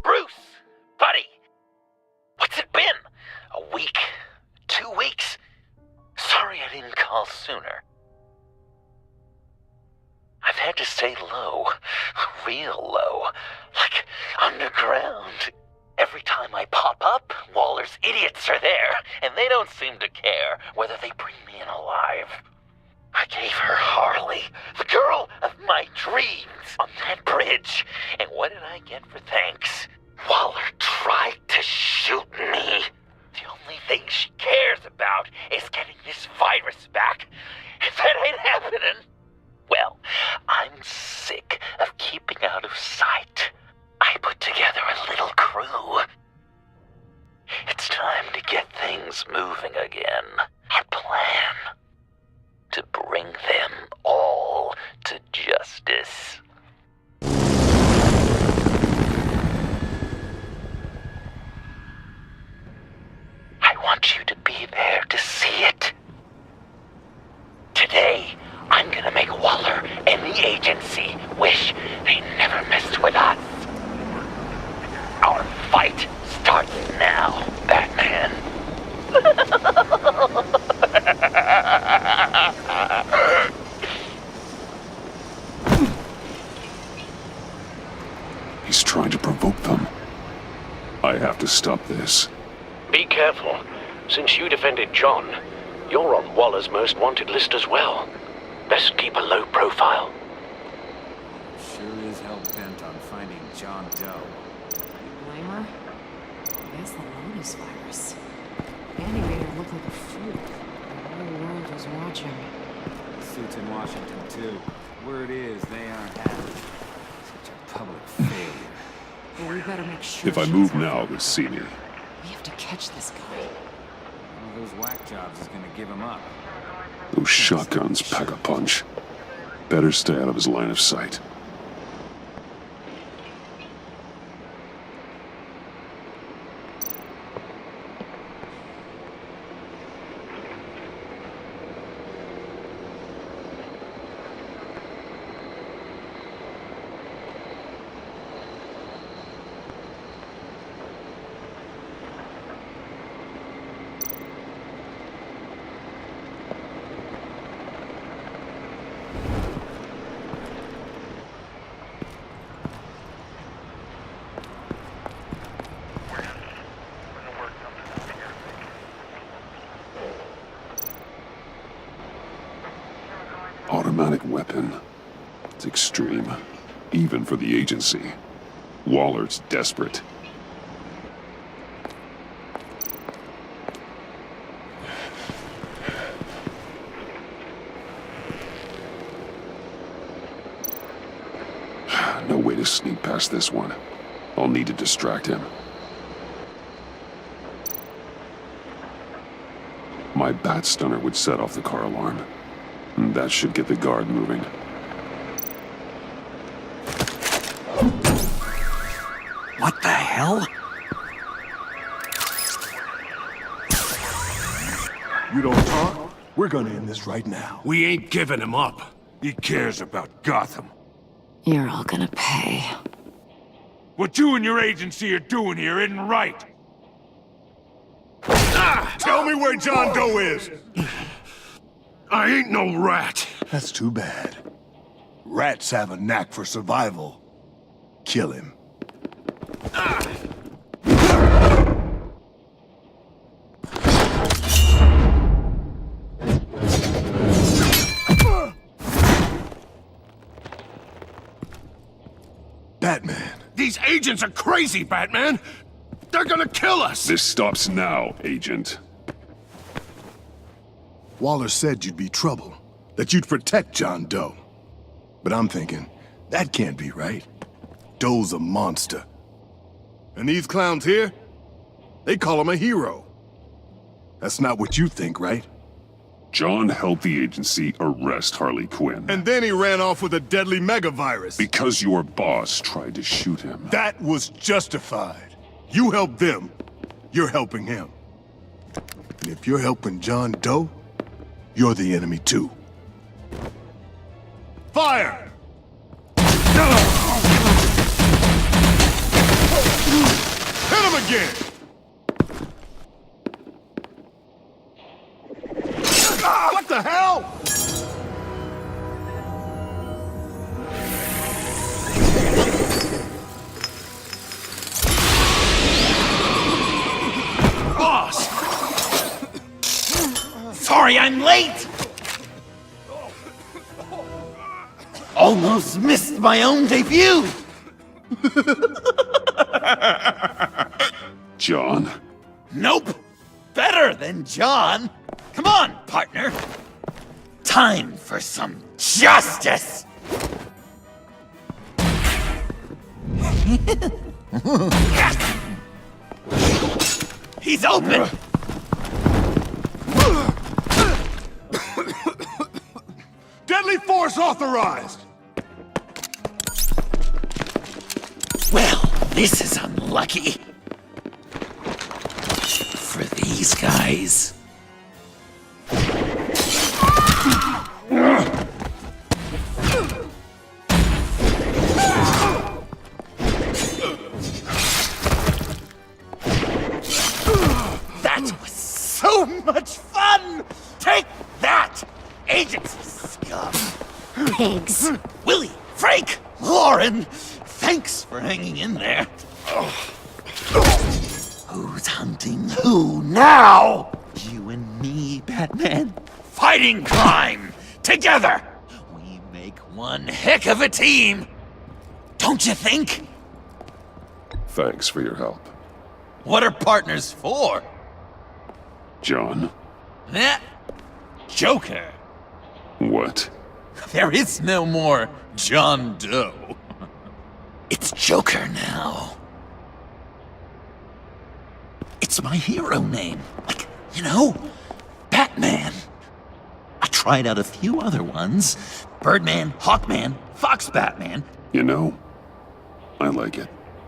Bruce! Buddy! What's it been? A week? 2 weeks? Sorry I didn't call sooner. I've had to stay low. Real low. Like underground. Every time I pop up, Waller's idiots are there, and they don't seem to care whether they bring me in alive. I gave her Harley, the girl of my dreams, on that bridge, and what did I get for thanks? Waller tried to shoot me. The only thing she cares about is getting this virus back. If that ain't happening, well, I'm sick of keeping out of sight. I put together a little crew. It's time to get things moving again. Our plan: to bring them all to justice. I want you to be there to see it. Today, I'm gonna make Waller and the agency wish they never messed with us. Our fight starts now, Batman. He's trying to provoke them. I have to stop this. Be careful. Since you defended John, you're on Waller's most wanted list as well. Best keep a low profile. Sure is hell-bent on finding John Doe. Blame her? I guess the Lotus virus. Andy made her look like a fool. The whole world was watching. Suits in Washington, too. Word is they aren't happy. Such a public failure. Well, we better make sure If I she's move out. now, they'll see me. We have to catch this guy. One of those whack jobs is gonna give him up. Those shotguns pack a punch. Better stay out of his line of sight. Automatic weapon. It's extreme, even for the agency. Waller's desperate. No way to sneak past this one. I'll need to distract him. My bat stunner would set off the car alarm. That should get the guard moving. What the hell? You don't talk? We're gonna end this right now. We ain't giving him up. He cares about Gotham. You're all gonna pay. What you and your agency are doing here isn't right. Tell me where John Doe is! I ain't no rat. That's too bad. Rats have a knack for survival. Kill him. Batman. These agents are crazy, Batman. They're gonna kill us. This stops now, Agent. Waller said you'd be trouble, that you'd protect John Doe. But I'm thinking, that can't be right. Doe's a monster. And these clowns here, they call him a hero. That's not what you think, right? John helped the agency arrest Harley Quinn. And then he ran off with a deadly megavirus. Because your boss tried to shoot him. That was justified. You helped them, you're helping him. And if you're helping John Doe, you're the enemy too. Fire! again! Ah, what the hell? Boss! Sorry I'm late! Almost missed my own debut! John. Nope! Better than John! Come on, partner! Time for some justice! He's open! Deadly force authorized! Well, this is unlucky. For these guys. That was so much fun! Take that, agency scum! Pigs. Willie, Frank, Lauren, thanks for hanging in there. Who's hunting who now? You and me, Batman. Fighting crime together. We make one heck of a team. Don't you think? Thanks for your help. What are partners for? John. Eh? Joker. What? There is no more John Doe. It's Joker now. It's my hero name. Like, you know, Batman. I tried out a few other ones. Birdman, Hawkman, Fox Batman. You know, I like it.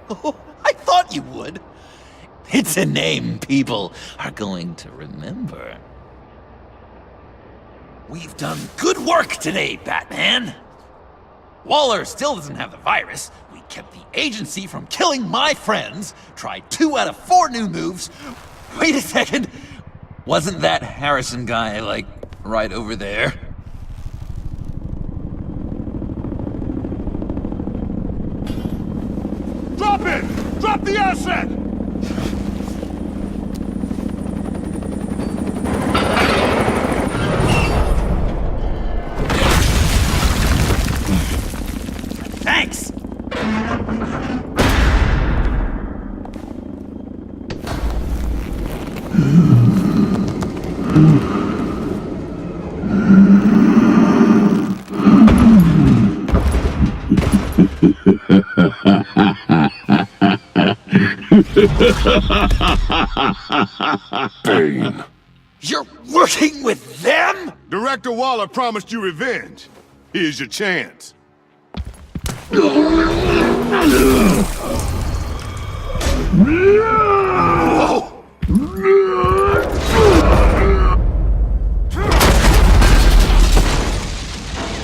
Oh, I thought you would. It's a name people are going to remember. We've done good work today, Batman. Waller still doesn't have the virus. We kept the agency from killing my friends. Tried 2 out of 4 new moves. Wait a second. Wasn't that Harrison guy, like, right over there? Drop it! Drop the asset! Thanks! Bane. You're working with them? Director Waller promised you revenge. Here's your chance. Whoa!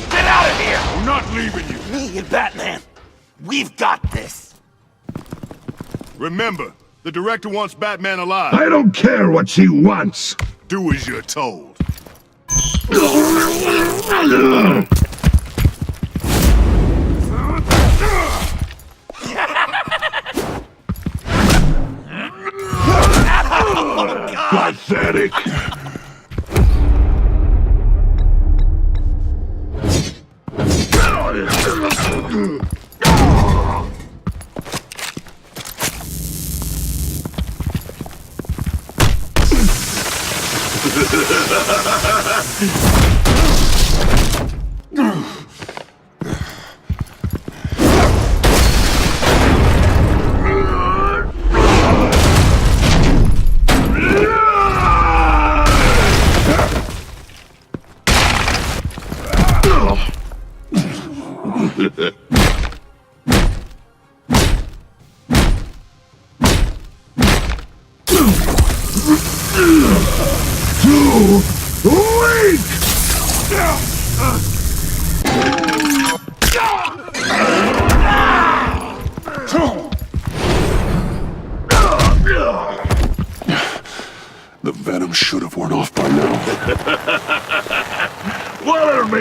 Get out of here! I'm not leaving you. Me and Batman, we've got this. Remember, the director wants Batman alive. I don't care what she wants. Do as you're told. Pathetic.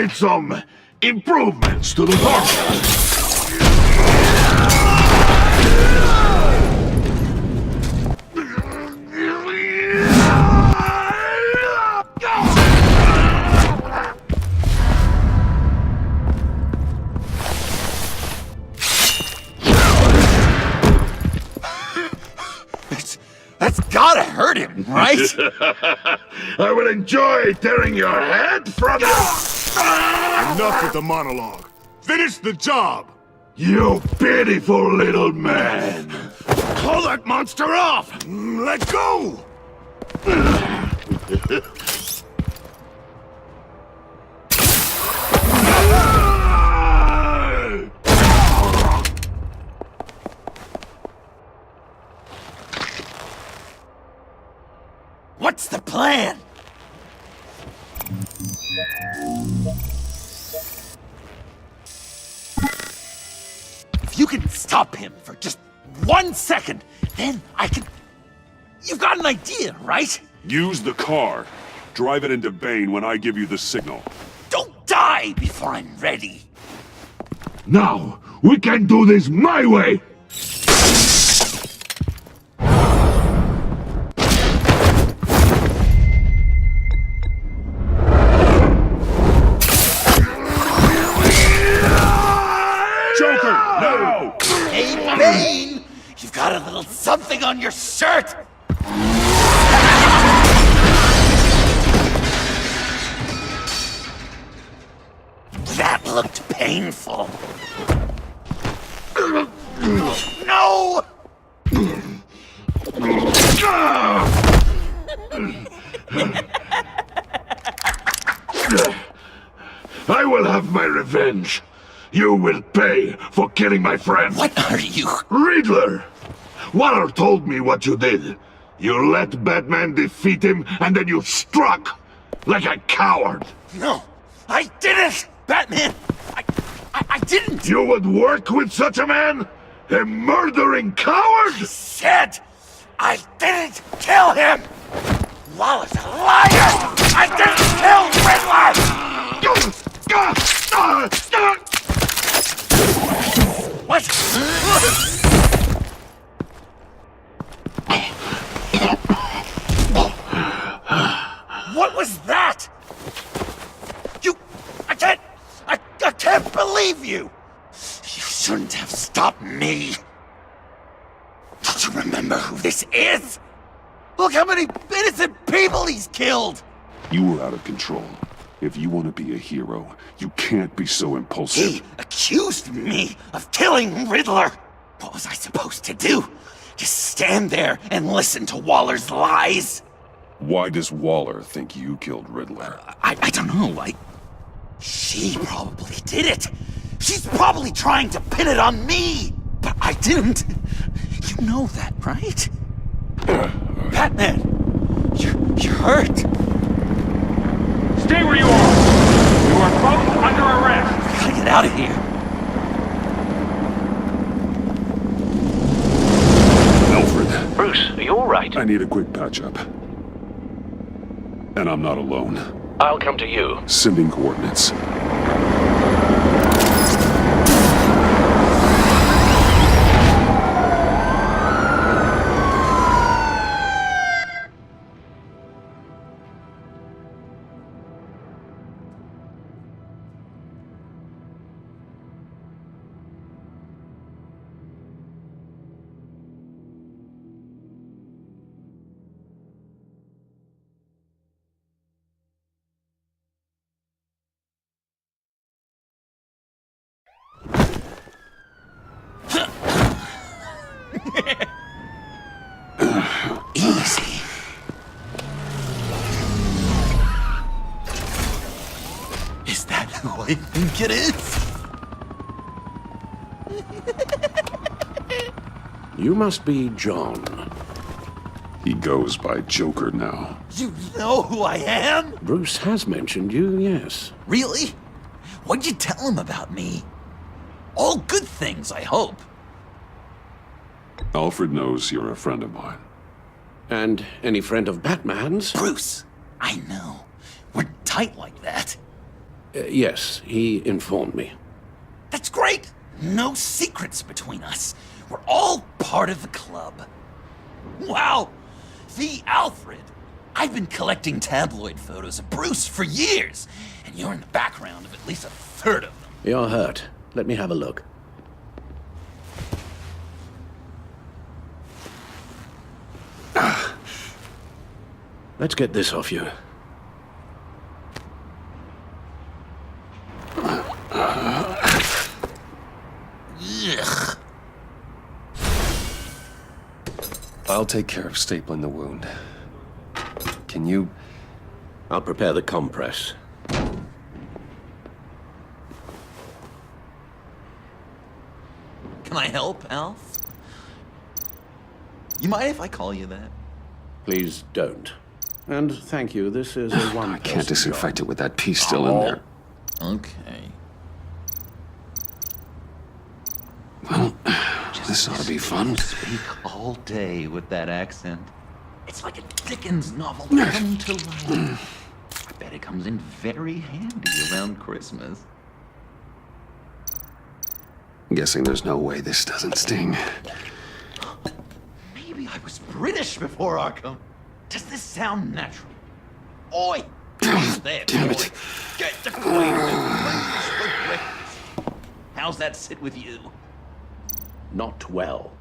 made some improvements to the car. That's gotta hurt him, right? I will enjoy tearing your head from you. Enough with the monologue. Finish the job! You pitiful little man. Pull that monster off! Let go! What's the plan? If you can stop him for just 1 second, then I can... You've got an idea, right? Use the car. Drive it into Bane when I give you the signal. Don't die before I'm ready. Now, we can do this my way. Joker, no! Hey, Bane! You've got a little something on your shirt! That looked painful. No! I will have my revenge. You will pay for killing my friend. What are you? Riddler! Waller told me what you did. You let Batman defeat him, and then you struck like a coward. No, I didn't! Batman! I didn't! You would work with such a man? A murdering coward? Said I didn't kill him! Waller's a liar! I didn't kill Riddler! What? What was that? I can't believe you! You shouldn't have stopped me. Don't you remember who this is? Look how many innocent people he's killed! You were out of control. If you want to be a hero, you can't be so impulsive. He accused me of killing Riddler. What was I supposed to do? Just stand there and listen to Waller's lies? Why does Waller think you killed Riddler? I don't know. She probably did it. She's probably trying to pin it on me. But I didn't. You know that, right? Batman, you're hurt. Stay where you are! You are both under arrest! We gotta get out of here. Alfred, Bruce, are you all right? I need a quick patch-up. And I'm not alone. I'll come to you. Sending coordinates. Easy. Is that who I think it is? You must be John. He goes by Joker now. You know who I am? Bruce has mentioned you, yes. Really? What'd you tell him about me? All good things, I hope. Alfred knows you're a friend of mine. And any friend of Batman's? Bruce, I know. We're tight like that. Yes, he informed me. That's great! No secrets between us. We're all part of the club. Wow! The Alfred! I've been collecting tabloid photos of Bruce for years, and you're in the background of at least a third of them. You're hurt. Let me have a look. Let's get this off you. Ugh. I'll take care of stapling the wound. Can you... I'll prepare the compress. Can I help, Alf? You mind if I call you that? Please don't. And thank you, this is a one-person I can't disinfect job. it with that piece still in there. Okay. Well, this ought to be fun. Speak all day with that accent. It's like a Dickens novel come to life. I bet it comes in very handy around Christmas. Guessing there's no way this doesn't sting. Maybe I was British before Arkham. Does this sound natural? Oi! There, Damn boy. it. Get the coin. How's that sit with you? Not well.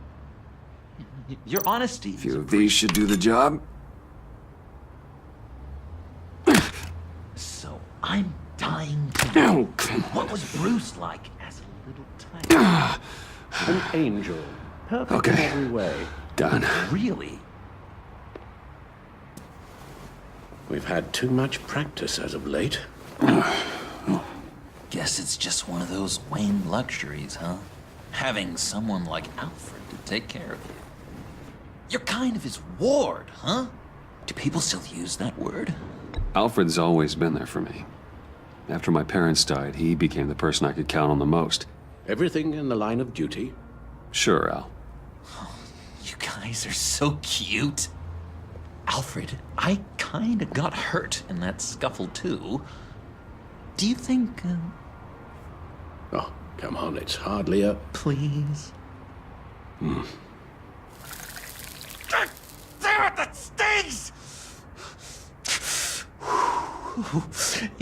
Your honesty. A few of these should do the job. So I'm dying to know. What was Bruce like as a little tiny? An angel. Perfect in Okay. every way. Done. Really? We've had too much practice as of late. Guess it's just one of those Wayne luxuries, huh? Having someone like Alfred to take care of you. You're kind of his ward, huh? Do people still use that word? Alfred's always been there for me. After my parents died, he became the person I could count on the most. Everything in the line of duty. Sure, Al. You guys are so cute. Alfred, I kinda got hurt in that scuffle too. Do you think, Oh, come on, it's hardly a... please? Damn it, that stings!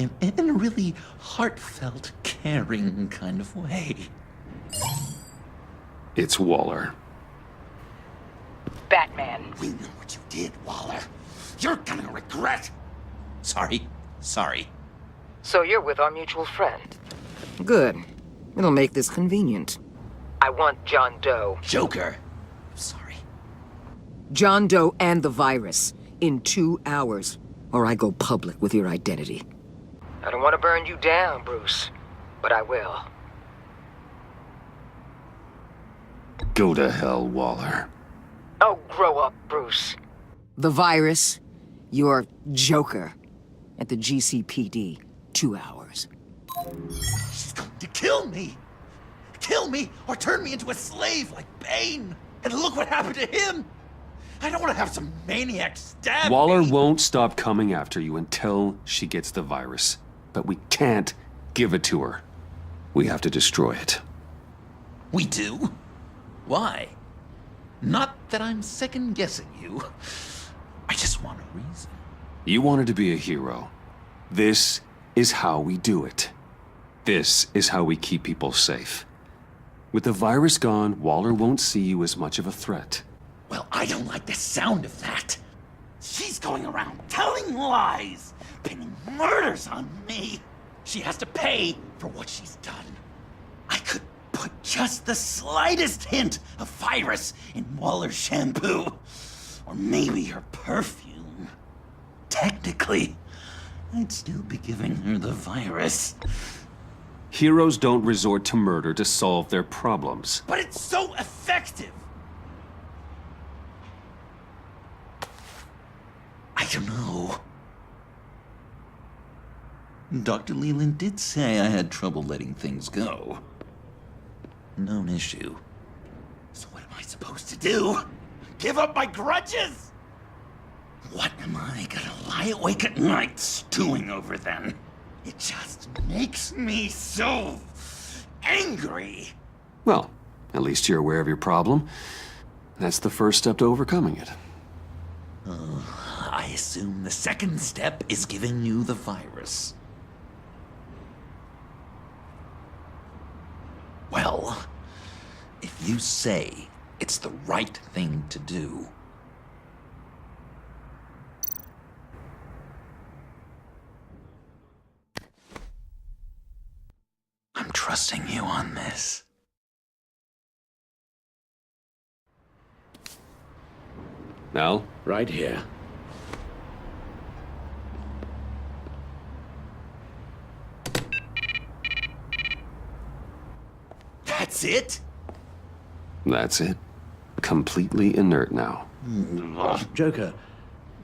In a really heartfelt, caring kind of way. It's Waller. Batman. We know what you did, Waller. You're gonna regret. Sorry. So you're with our mutual friend. Good. It'll make this convenient. I want John Doe. Joker. Sorry. John Doe and the virus in 2 hours, or I go public with your identity. I don't want to burn you down, Bruce, but I will. Go to hell, Waller. Oh, grow up, Bruce. The virus, your Joker, at the GCPD, 2 hours. She's going to kill me. Kill me or turn me into a slave like Bane. And look what happened to him. I don't want to have some maniac stab Waller me. won't stop coming after you until she gets the virus. But we can't give it to her. We have to destroy it. We do? Why? Not that I'm second-guessing you. I just want a reason. You wanted to be a hero. This is how we do it. This is how we keep people safe. With the virus gone, Waller won't see you as much of a threat. Well, I don't like the sound of that. She's going around telling lies, pinning murders on me. She has to pay for what she's done. I could put just the slightest hint of virus in Waller's shampoo. Or maybe her perfume. Technically, I'd still be giving her the virus. Heroes don't resort to murder to solve their problems. But it's so effective! I don't know. Dr. Leland did say I had trouble letting things go. Known issue. So what am I supposed to do? Give up my grudges? What am I gonna lie awake at night stewing over then? It just makes me so angry. Well, at least you're aware of your problem. That's the first step to overcoming it. I assume the second step is giving you the virus. Well, if you say it's the right thing to do, I'm trusting you on this. Al? Right here. That's it? That's it. Completely inert now. Joker,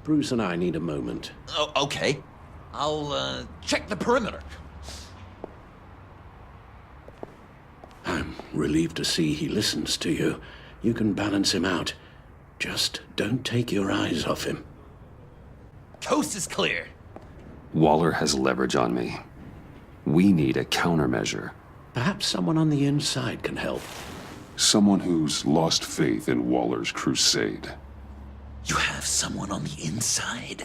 Bruce and I need a moment. Oh, okay. I'll, check the perimeter. I'm relieved to see he listens to you. You can balance him out. Just don't take your eyes off him. Coast is clear. Waller has leverage on me. We need a countermeasure. Perhaps someone on the inside can help. Someone who's lost faith in Waller's crusade. You have someone on the inside?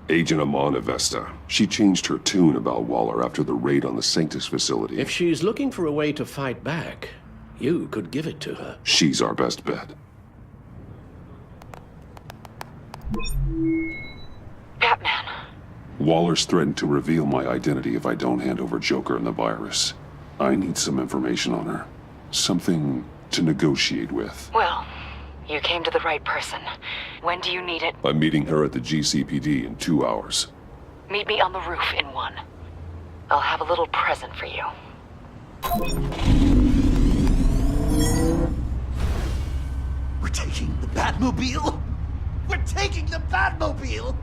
Agent Amana Vesta. She changed her tune about Waller after the raid on the Sanctus facility. If she's looking for a way to fight back, you could give it to her. She's our best bet. Batman. Waller's threatened to reveal my identity if I don't hand over Joker and the virus. I need some information on her. Something to negotiate with. Well, you came to the right person. When do you need it? I'm meeting her at the GCPD in 2 hours. Meet me on the roof in 1. I'll have a little present for you. We're taking the Batmobile? We're taking the Batmobile!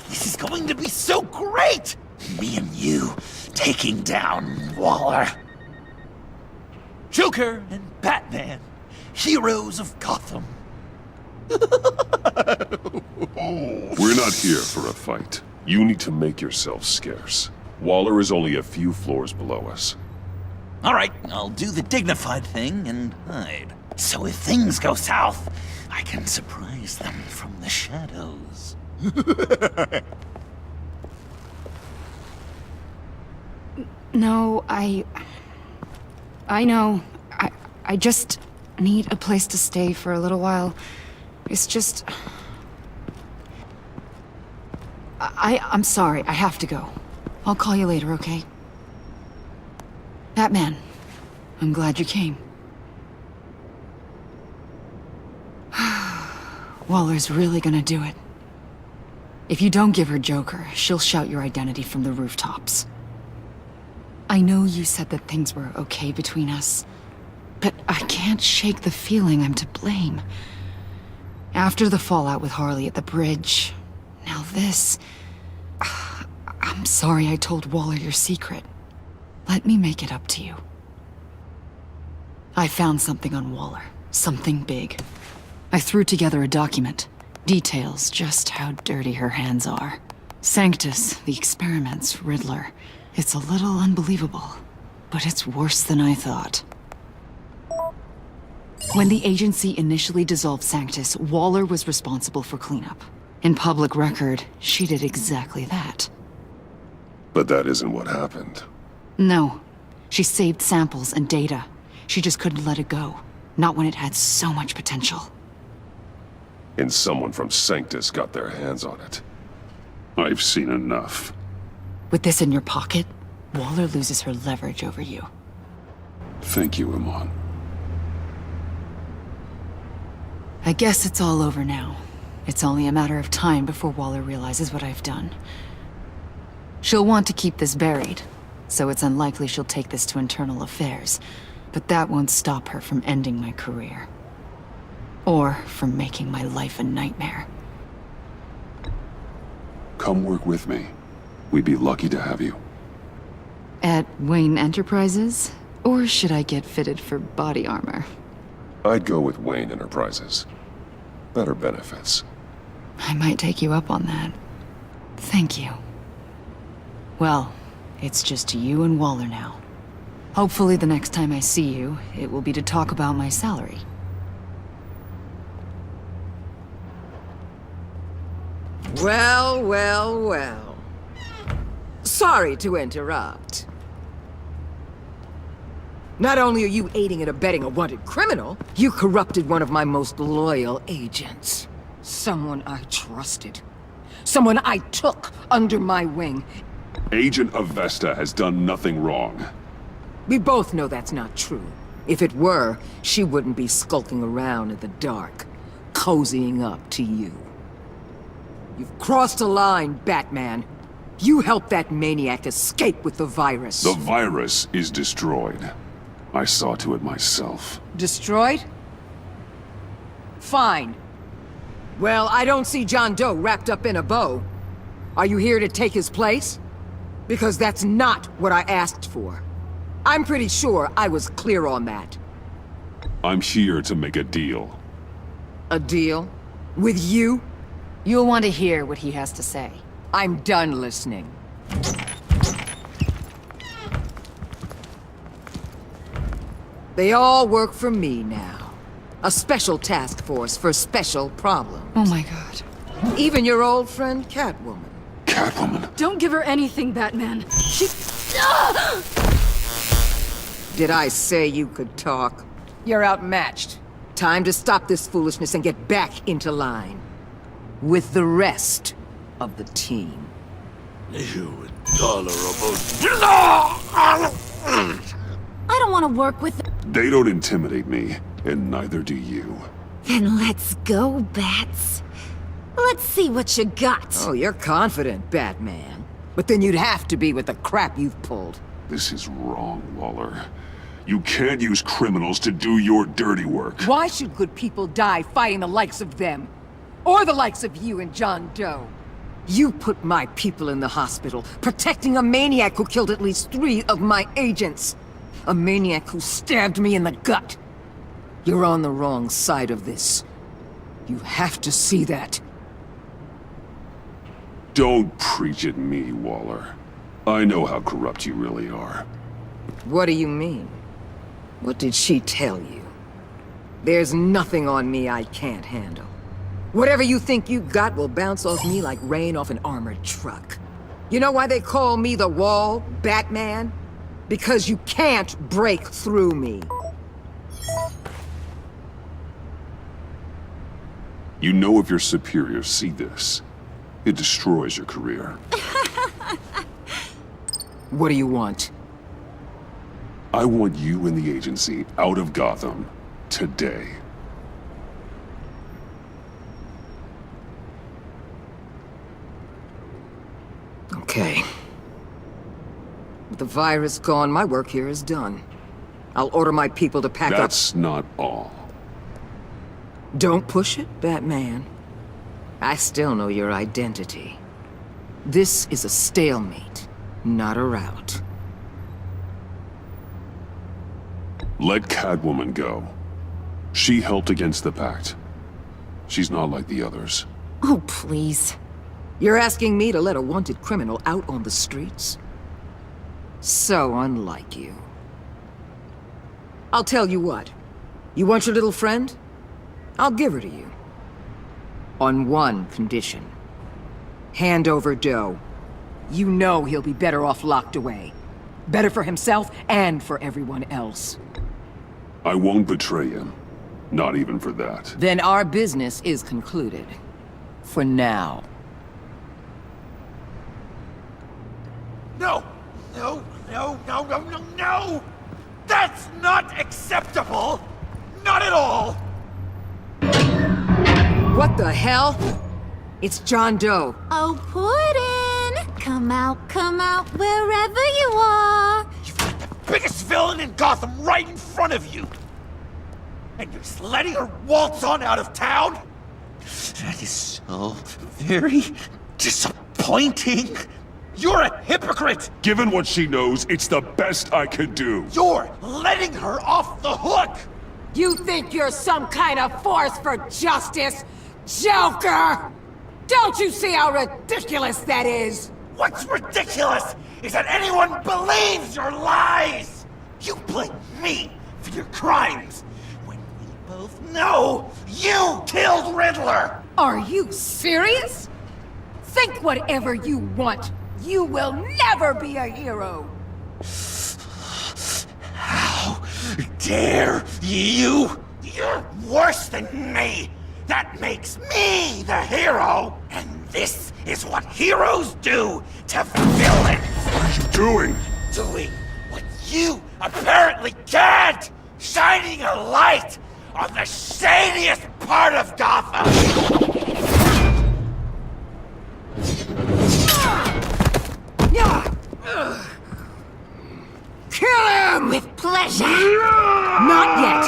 This is going to be so great! Me and you taking down Waller. Joker and Batman, heroes of Gotham. We're not here for a fight. You need to make yourself scarce. Waller is only a few floors below us. All right, I'll do the dignified thing and hide. So if things go south, I can surprise them from the shadows. No, I know. I just need a place to stay for a little while. It's just... I'm sorry, I have to go. I'll call you later, okay? Batman, I'm glad you came. Waller's really gonna do it. If you don't give her Joker, she'll shout your identity from the rooftops. I know you said that things were okay between us, but I can't shake the feeling I'm to blame. After the fallout with Harley at the bridge, now this... I'm sorry I told Waller your secret. Let me make it up to you. I found something on Waller. Something big. I threw together a document. Details just how dirty her hands are. Sanctus, the experiments, Riddler. It's a little unbelievable, but it's worse than I thought. When the agency initially dissolved Sanctus, Waller was responsible for cleanup. In public record, she did exactly that. But that isn't what happened. No. She saved samples and data. She just couldn't let it go. Not when it had so much potential. And someone from Sanctus got their hands on it. I've seen enough. With this in your pocket, Waller loses her leverage over you. Thank you, Iman. I guess it's all over now. It's only a matter of time before Waller realizes what I've done. She'll want to keep this buried, so it's unlikely she'll take this to internal affairs. But that won't stop her from ending my career. Or from making my life a nightmare. Come work with me. We'd be lucky to have you. At Wayne Enterprises? Or should I get fitted for body armor? I'd go with Wayne Enterprises. Better benefits. I might take you up on that. Thank you. Well, it's just you and Waller now. Hopefully the next time I see you, it will be to talk about my salary. Well, well, well. Sorry to interrupt. Not only are you aiding and abetting a wanted criminal, you corrupted one of my most loyal agents. Someone I trusted. Someone I took under my wing. Agent Avesta has done nothing wrong. We both know that's not true. If it were, she wouldn't be skulking around in the dark, cozying up to you. You've crossed a line, Batman. You helped that maniac escape with the virus. The virus is destroyed. I saw to it myself. Destroyed? Fine. Well, I don't see John Doe wrapped up in a bow. Are you here to take his place? Because that's not what I asked for. I'm pretty sure I was clear on that. I'm here to make a deal. A deal? With you? You'll want to hear what he has to say. I'm done listening. They all work for me now. A special task force for special problems. Oh my god. Even your old friend Catwoman. Catwoman? Don't give her anything, Batman. She... Did I say you could talk? You're outmatched. Time to stop this foolishness and get back into line. With the rest of the team. You intolerable... I don't want to work with... They don't intimidate me, and neither do you. Then let's go, Bats. Let's see what you got. Oh, you're confident, Batman. But then you'd have to be with the crap you've pulled. This is wrong, Waller. You can't use criminals to do your dirty work. Why should good people die fighting the likes of them? Or the likes of you and John Doe? You put my people in the hospital, protecting a maniac who killed at least 3 of my agents. A maniac who stabbed me in the gut. You're on the wrong side of this. You have to see that. Don't preach at me, Waller. I know how corrupt you really are. What do you mean? What did she tell you? There's nothing on me I can't handle. Whatever you think you got will bounce off me like rain off an armored truck. You know why they call me the Wall, Batman? Because you can't break through me. You know if your superiors see this, it destroys your career. What do you want? I want you and the agency out of Gotham today. Okay. With the virus gone, my work here is done. I'll order my people to pack up... That's not all. Don't push it, Batman. I still know your identity. This is a stalemate, not a rout. Let Catwoman go. She helped against the Pact. She's not like the others. Oh, please. You're asking me to let a wanted criminal out on the streets? So unlike you. I'll tell you what. You want your little friend? I'll give her to you. On one condition. Hand over Doe. You know he'll be better off locked away. Better for himself and for everyone else. I won't betray him. Not even for that. Then our business is concluded. For now. No! No, no, no, no, no, no! That's not acceptable! Not at all! What the hell? It's John Doe. Oh, Puddin'! Come out, wherever you are. You've got the biggest villain in Gotham right in front of you! And you're just letting her waltz on out of town? That is so very disappointing. You're a hypocrite! Given what she knows, it's the best I could do. You're letting her off the hook! You think you're some kind of force for justice, Joker? Don't you see how ridiculous that is? What's ridiculous is that anyone believes your lies! You blame me for your crimes, when we both know you killed Riddler! Are you serious? Think whatever you want. You will never be a hero! How dare you? You're worse than me! That makes me the hero! And this is what heroes do to villains! What are you doing? Doing what you apparently can't! Shining a light on the shadiest part of Gotham! Kill him! With pleasure. Not yet!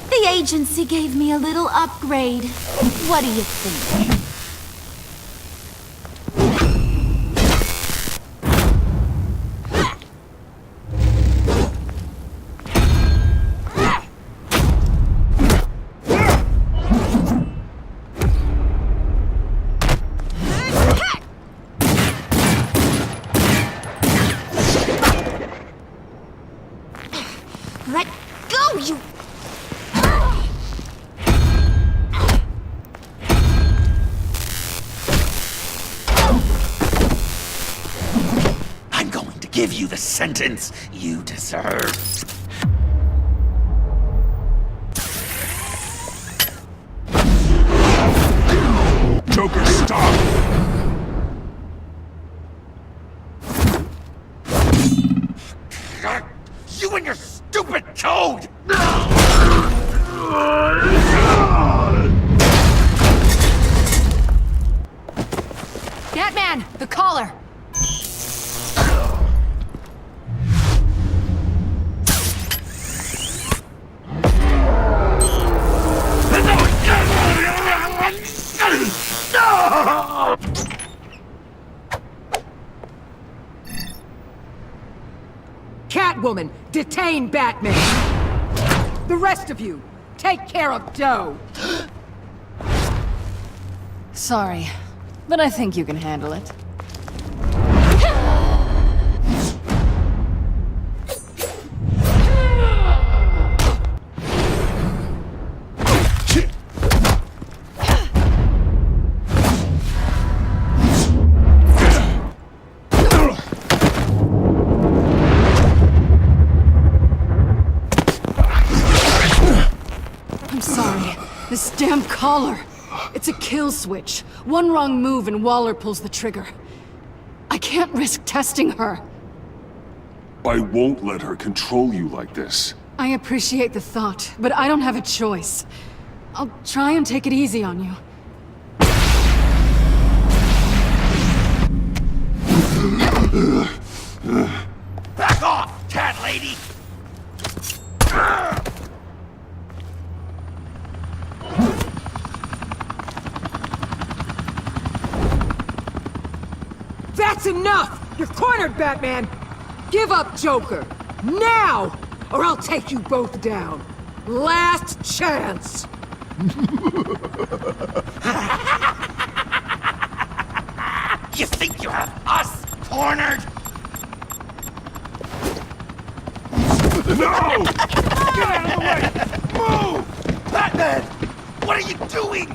The agency gave me a little upgrade. What do you think? Let go, you... I'm going to give you the sentence you deserve. Joker, stop! You and your stupid toad! Batman, the collar! Catwoman, detain Batman! The rest of you, take care of Doe! Sorry, but I think you can handle it. I'm sorry. This damn collar. It's a kill switch. One wrong move and Waller pulls the trigger. I can't risk testing her. I won't let her control you like this. I appreciate the thought, but I don't have a choice. I'll try and take it easy on you. Back off, cat lady! That's enough! You're cornered, Batman! Give up, Joker! Now! Or I'll take you both down! Last chance! You think you have us cornered? No! Get out of the way! Move! Batman! What are you doing?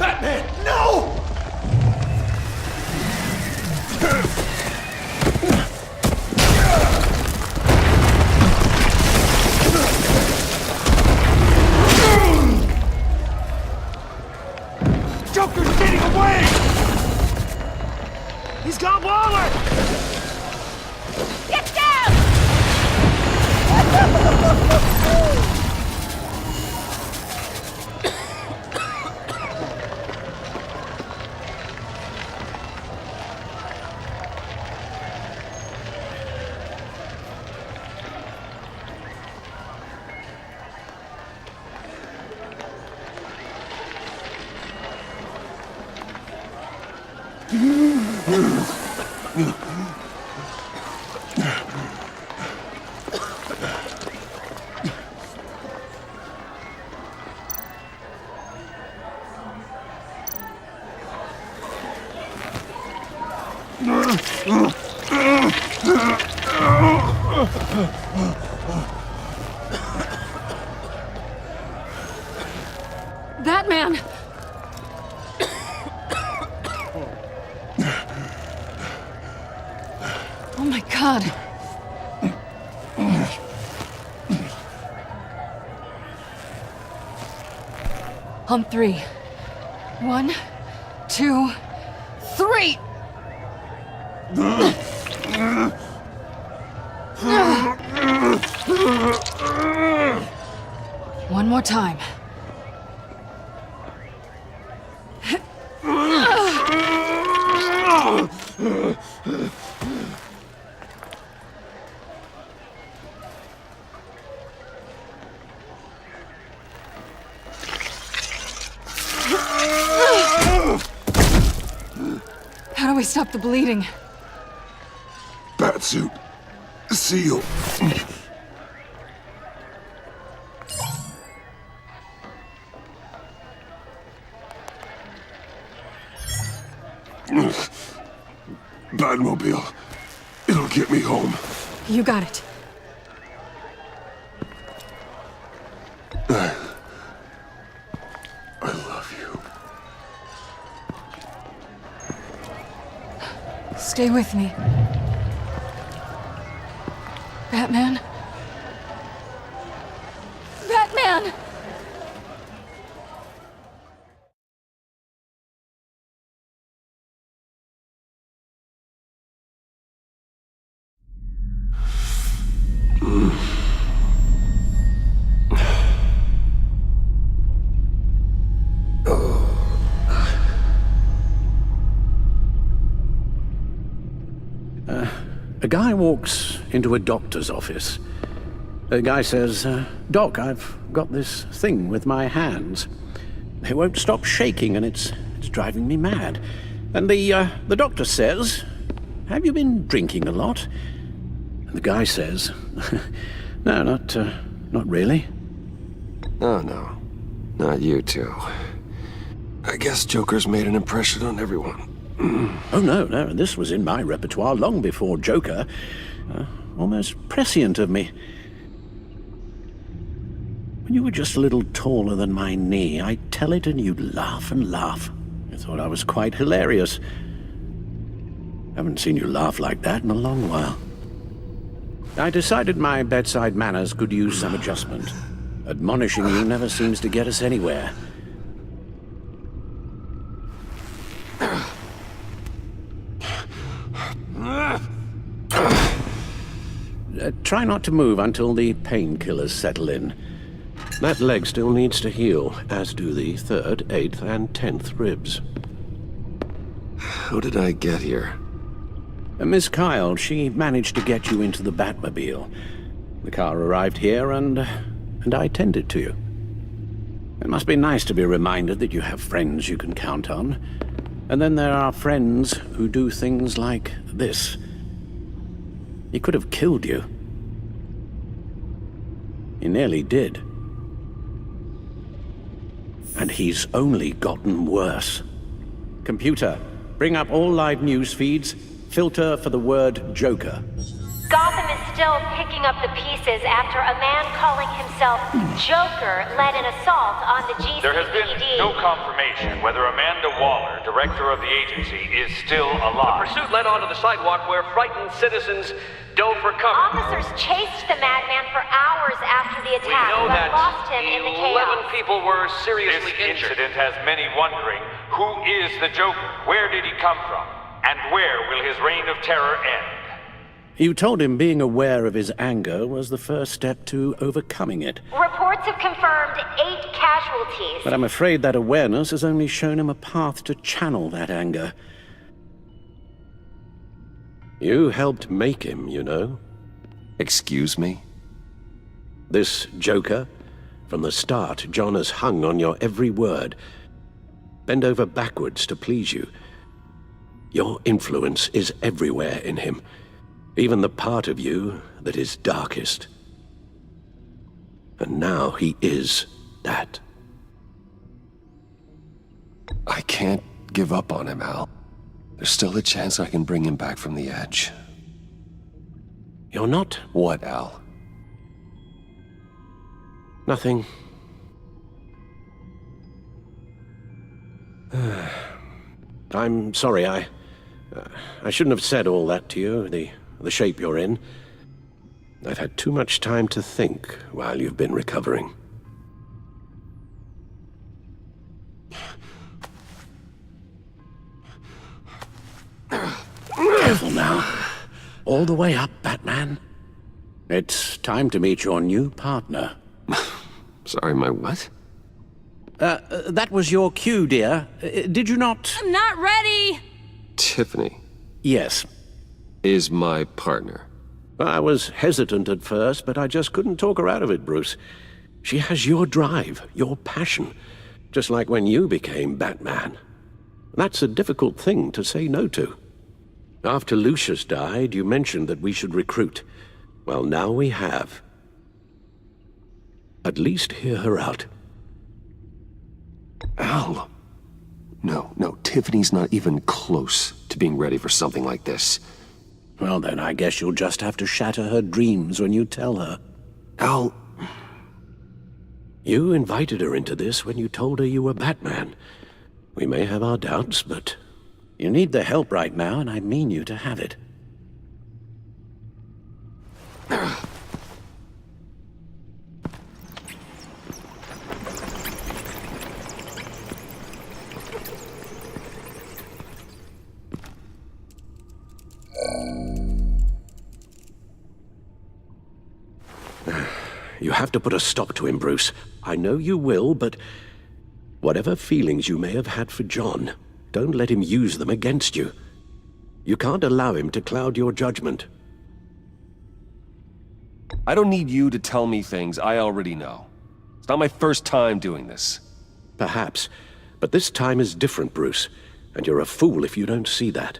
Batman, no! Joker's getting away! He's got Waller! Get down! That man! Oh my God. On three. 1, 2, 3! One more time. How do we stop the bleeding? Batsuit. Seal. Batmobile. It'll get me home. You got it. I love you. Stay with me. Batman? Batman! A guy walks into a doctor's office. The guy says, Doc, I've got this thing with my hands. They won't stop shaking and it's driving me mad. And the doctor says, have you been drinking a lot? And the guy says, no, not really. Oh, no. Not you two. I guess Joker's made an impression on everyone. Oh, no, this was in my repertoire long before Joker. Almost prescient of me. When you were just a little taller than my knee, I'd tell it and you'd laugh and laugh. I thought I was quite hilarious. Haven't seen you laugh like that in a long while. I decided my bedside manners could use some adjustment. Admonishing you never seems to get us anywhere. Try not to move until the painkillers settle in. That leg still needs to heal, as do the 3rd, 8th, and 10th ribs. How did I get here? Miss Kyle, she managed to get you into the Batmobile. The car arrived here, and I tended to you. It must be nice to be reminded that you have friends you can count on. And then there are friends who do things like this. He could have killed you. He nearly did. And he's only gotten worse. Computer, bring up all live news feeds. Filter for the word Joker. Gotham is still picking up the pieces after a man calling himself Joker led an assault on the GCPD. There has been no confirmation whether Amanda Waller, director of the agency, is still alive. The pursuit led onto the sidewalk where frightened citizens dove for cover. Officers chased the madman for hours after the We attack, know but that lost him in the chaos. 11 people were seriously This injured. incident has many wondering, who is the Joker? Where did he come from? And where will his reign of terror end? You told him being aware of his anger was the first step to overcoming it. Reports have confirmed 8 casualties. But I'm afraid that awareness has only shown him a path to channel that anger. You helped make him, you know. Excuse me? This Joker, from the start, John has hung on your every word. Bend over backwards to please you. Your influence is everywhere in him. Even the part of you that is darkest. And now he is that. I can't give up on him, Al. There's still a chance I can bring him back from the edge. You're not? What, Al? Nothing. I'm sorry, I shouldn't have said all that to you, the shape you're in. I've had too much time to think while you've been recovering. Careful now. All the way up, Batman. It's time to meet your new partner. Sorry, my what? That was your cue, dear. Did you not? I'm not ready! Tiffany Yes. is my partner. I was hesitant at first, but I just couldn't talk her out of it, Bruce. She has your drive, your passion, just like when you became Batman. That's a difficult thing to say no to. After Lucius died, you mentioned that we should recruit. Well, now we have. At least hear her out. Al. No, Tiffany's not even close to being ready for something like this. Well, then I guess you'll just have to shatter her dreams when you tell her. Al... You invited her into this when you told her you were Batman. We may have our doubts, but you need the help right now, and I mean you to have it. You have to put a stop to him, Bruce. I know you will, but whatever feelings you may have had for John, don't let him use them against you. You can't allow him to cloud your judgment. I don't need you to tell me things I already know. It's not my first time doing this. Perhaps, but this time is different, Bruce, and you're a fool if you don't see that.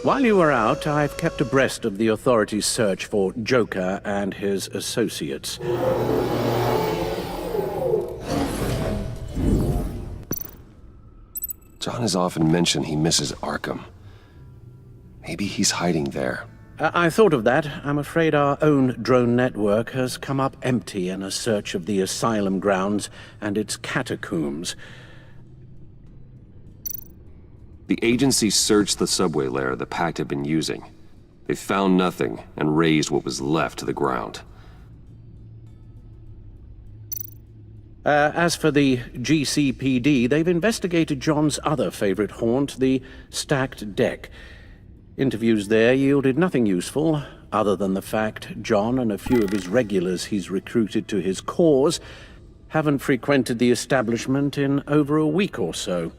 While you were out, I've kept abreast of the authorities' search for Joker and his associates. John has often mentioned he misses Arkham. Maybe he's hiding there. I thought of that. I'm afraid our own drone network has come up empty in a search of the asylum grounds and its catacombs. The agency searched the subway lair the Pact had been using. They found nothing and razed what was left to the ground. As for the GCPD, they've investigated John's other favorite haunt, the stacked deck. Interviews there yielded nothing useful, other than the fact John and a few of his regulars he's recruited to his cause haven't frequented the establishment in over a week or so.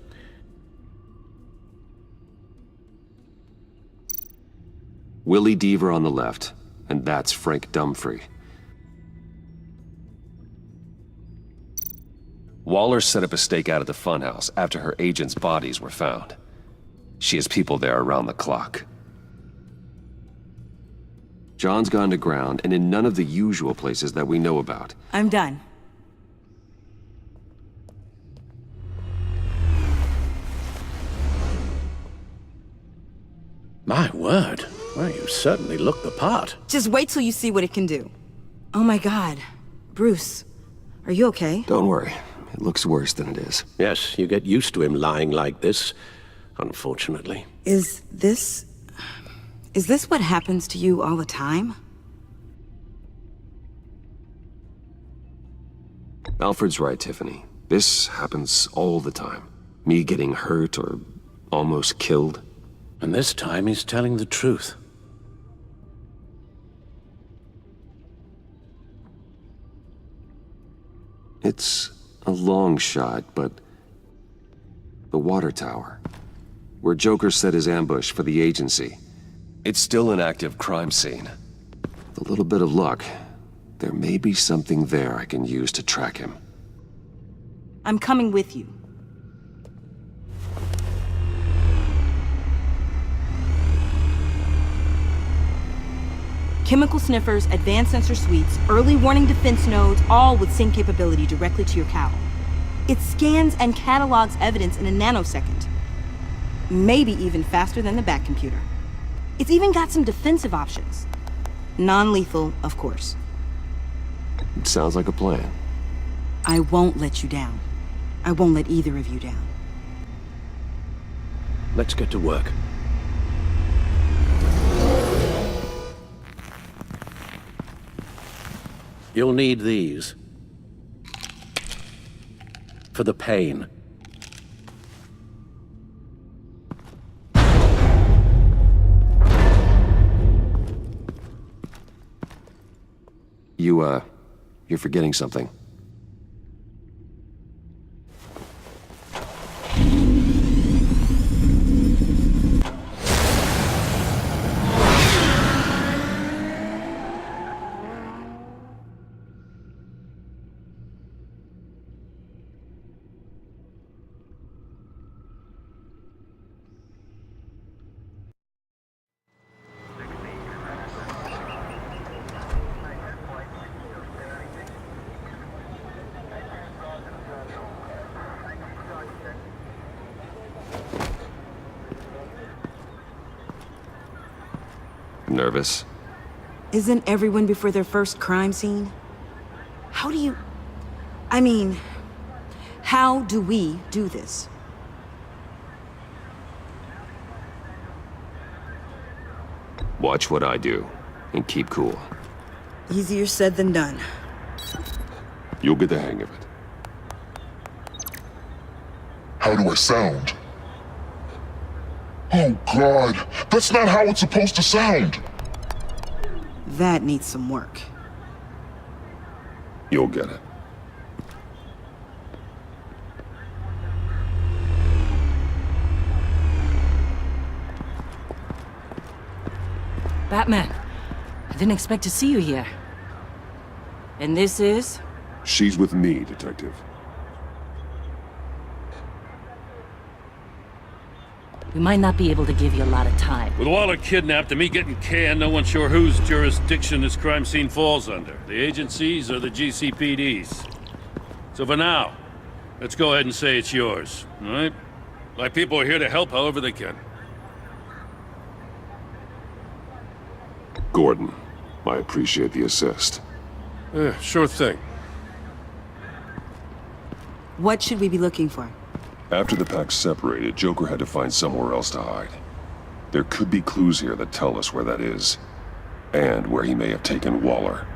Willie Deaver on the left, and that's Frank Dumfrey. Waller set up a stakeout at the funhouse after her agents' bodies were found. She has people there around the clock. John's gone to ground, and in none of the usual places that we know about. I'm done. My word. Well, you certainly look the part. Just wait till you see what it can do. Oh my god. Bruce, are you okay? Don't worry. It looks worse than it is. Yes, you get used to him lying like this, unfortunately. Is this what happens to you all the time? Alfred's right, Tiffany. This happens all the time. Me getting hurt or almost killed. And this time he's telling the truth. It's a long shot, but the water tower, where Joker set his ambush for the agency, it's still an active crime scene. With a little bit of luck, there may be something there I can use to track him. I'm coming with you. Chemical sniffers, advanced sensor suites, early warning defense nodes, all with sync capability directly to your cowl. It scans and catalogs evidence in a nanosecond. Maybe even faster than the Bat computer. It's even got some defensive options. Non-lethal, of course. It sounds like a plan. I won't let you down. I won't let either of you down. Let's get to work. You'll need these. For the pain. You're forgetting something. Nervous? Isn't everyone before their first crime scene? How do we do this? Watch what I do, and keep cool. Easier said than done. You'll get the hang of it. How do I sound? Oh God, that's not how it's supposed to sound. That needs some work. You'll get it. Batman, I didn't expect to see you here. And this is? She's with me, Detective. We might not be able to give you a lot of time. With Waller kidnapped and me getting canned, no one's sure whose jurisdiction this crime scene falls under. The agencies or the GCPD's. So for now, let's go ahead and say it's yours, all right? My people are here to help however they can. Gordon, I appreciate the assist. Sure thing. What should we be looking for? After the pack separated, Joker had to find somewhere else to hide. There could be clues here that tell us where that is, and where he may have taken Waller.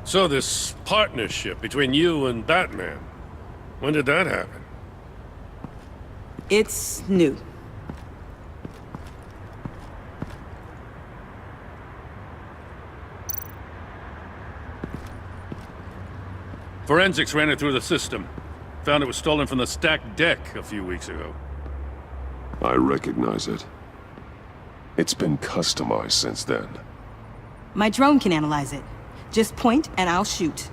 So this partnership between you and Batman, when did that happen? It's new. Forensics ran it through the system. Found it was stolen from the stacked deck a few weeks ago. I recognize it. It's been customized since then. My drone can analyze it. Just point and I'll shoot.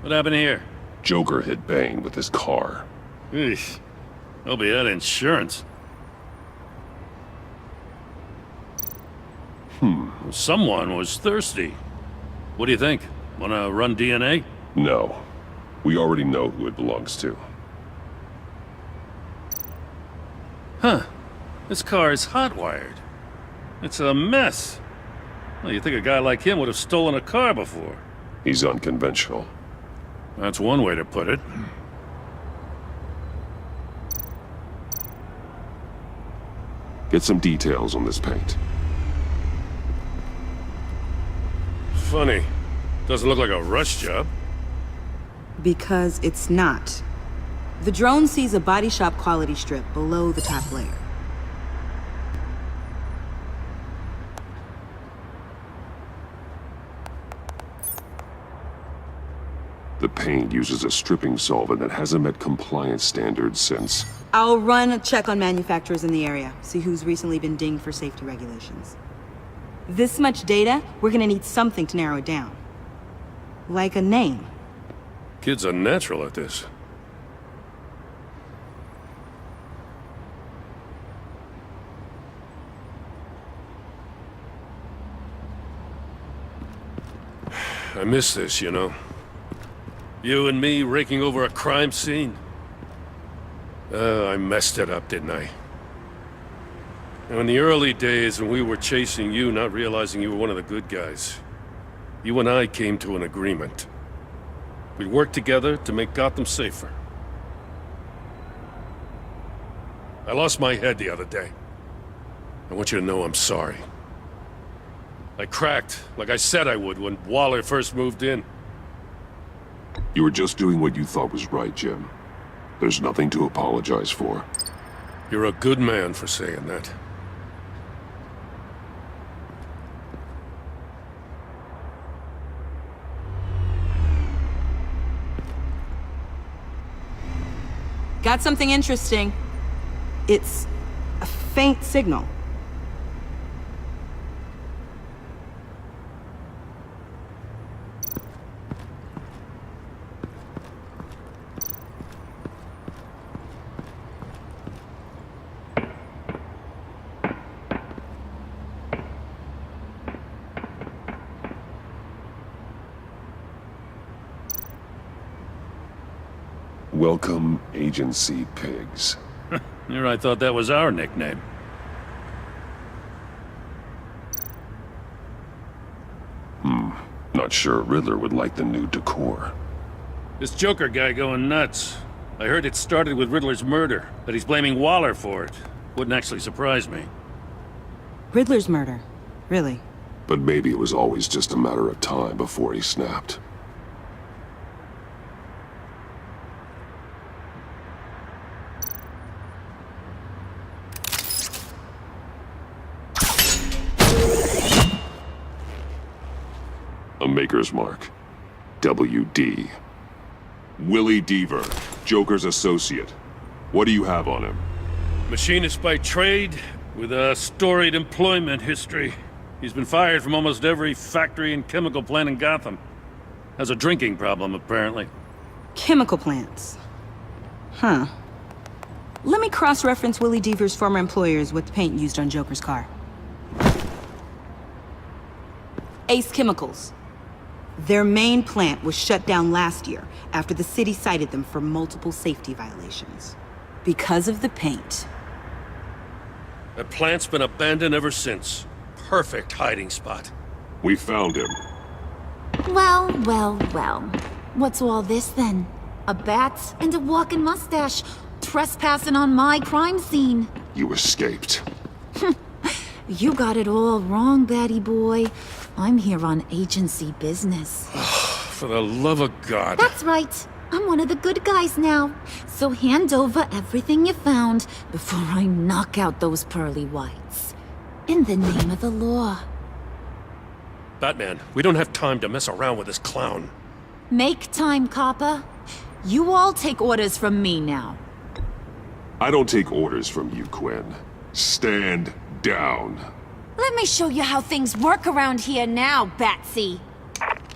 What happened here? Joker hit Bane with his car. Eesh. Hope he had insurance. Someone was thirsty. What do you think? Wanna run DNA? No. We already know who it belongs to. Huh. This car is hot-wired. It's a mess. Well, you'd think a guy like him would have stolen a car before. He's unconventional. That's one way to put it. Get some details on this paint. Funny. Doesn't look like a rush job. Because it's not. The drone sees a body shop quality strip below the top layer. The paint uses a stripping solvent that hasn't met compliance standards since... I'll run a check on manufacturers in the area, see who's recently been dinged for safety regulations. This much data, we're gonna need something to narrow it down. Like a name. Kid's a natural at this. I miss this, you know. You and me raking over a crime scene. I messed it up, didn't I? Now, in the early days when we were chasing you, not realizing you were one of the good guys, you and I came to an agreement. We'd work together to make Gotham safer. I lost my head the other day. I want you to know I'm sorry. I cracked, like I said I would when Waller first moved in. You were just doing what you thought was right, Jim. There's nothing to apologize for. You're a good man for saying that. Got something interesting. It's a faint signal. Welcome, Agency Pigs. Here I thought that was our nickname. Not sure Riddler would like the new decor. This Joker guy going nuts. I heard it started with Riddler's murder, but he's blaming Waller for it. Wouldn't actually surprise me. Riddler's murder? Really? But maybe it was always just a matter of time before he snapped. A Maker's Mark. WD. Willie Deaver, Joker's associate. What do you have on him? Machinist by trade, with a storied employment history. He's been fired from almost every factory and chemical plant in Gotham. Has a drinking problem, apparently. Chemical plants. Huh. Let me cross-reference Willie Deaver's former employers with the paint used on Joker's car. Ace Chemicals. Their main plant was shut down last year after the city cited them for multiple safety violations. Because of the paint. That plant's been abandoned ever since. Perfect hiding spot. We found him. Well, well, well. What's all this then? A bat and a walking mustache trespassing on my crime scene. You escaped. You got it all wrong, Batty boy. I'm here on agency business. For the love of God. That's right. I'm one of the good guys now. So hand over everything you found before I knock out those pearly whites. In the name of the law. Batman, we don't have time to mess around with this clown. Make time, copper. You all take orders from me now. I don't take orders from you, Quinn. Stand down. Let me show you how things work around here now, Batsy.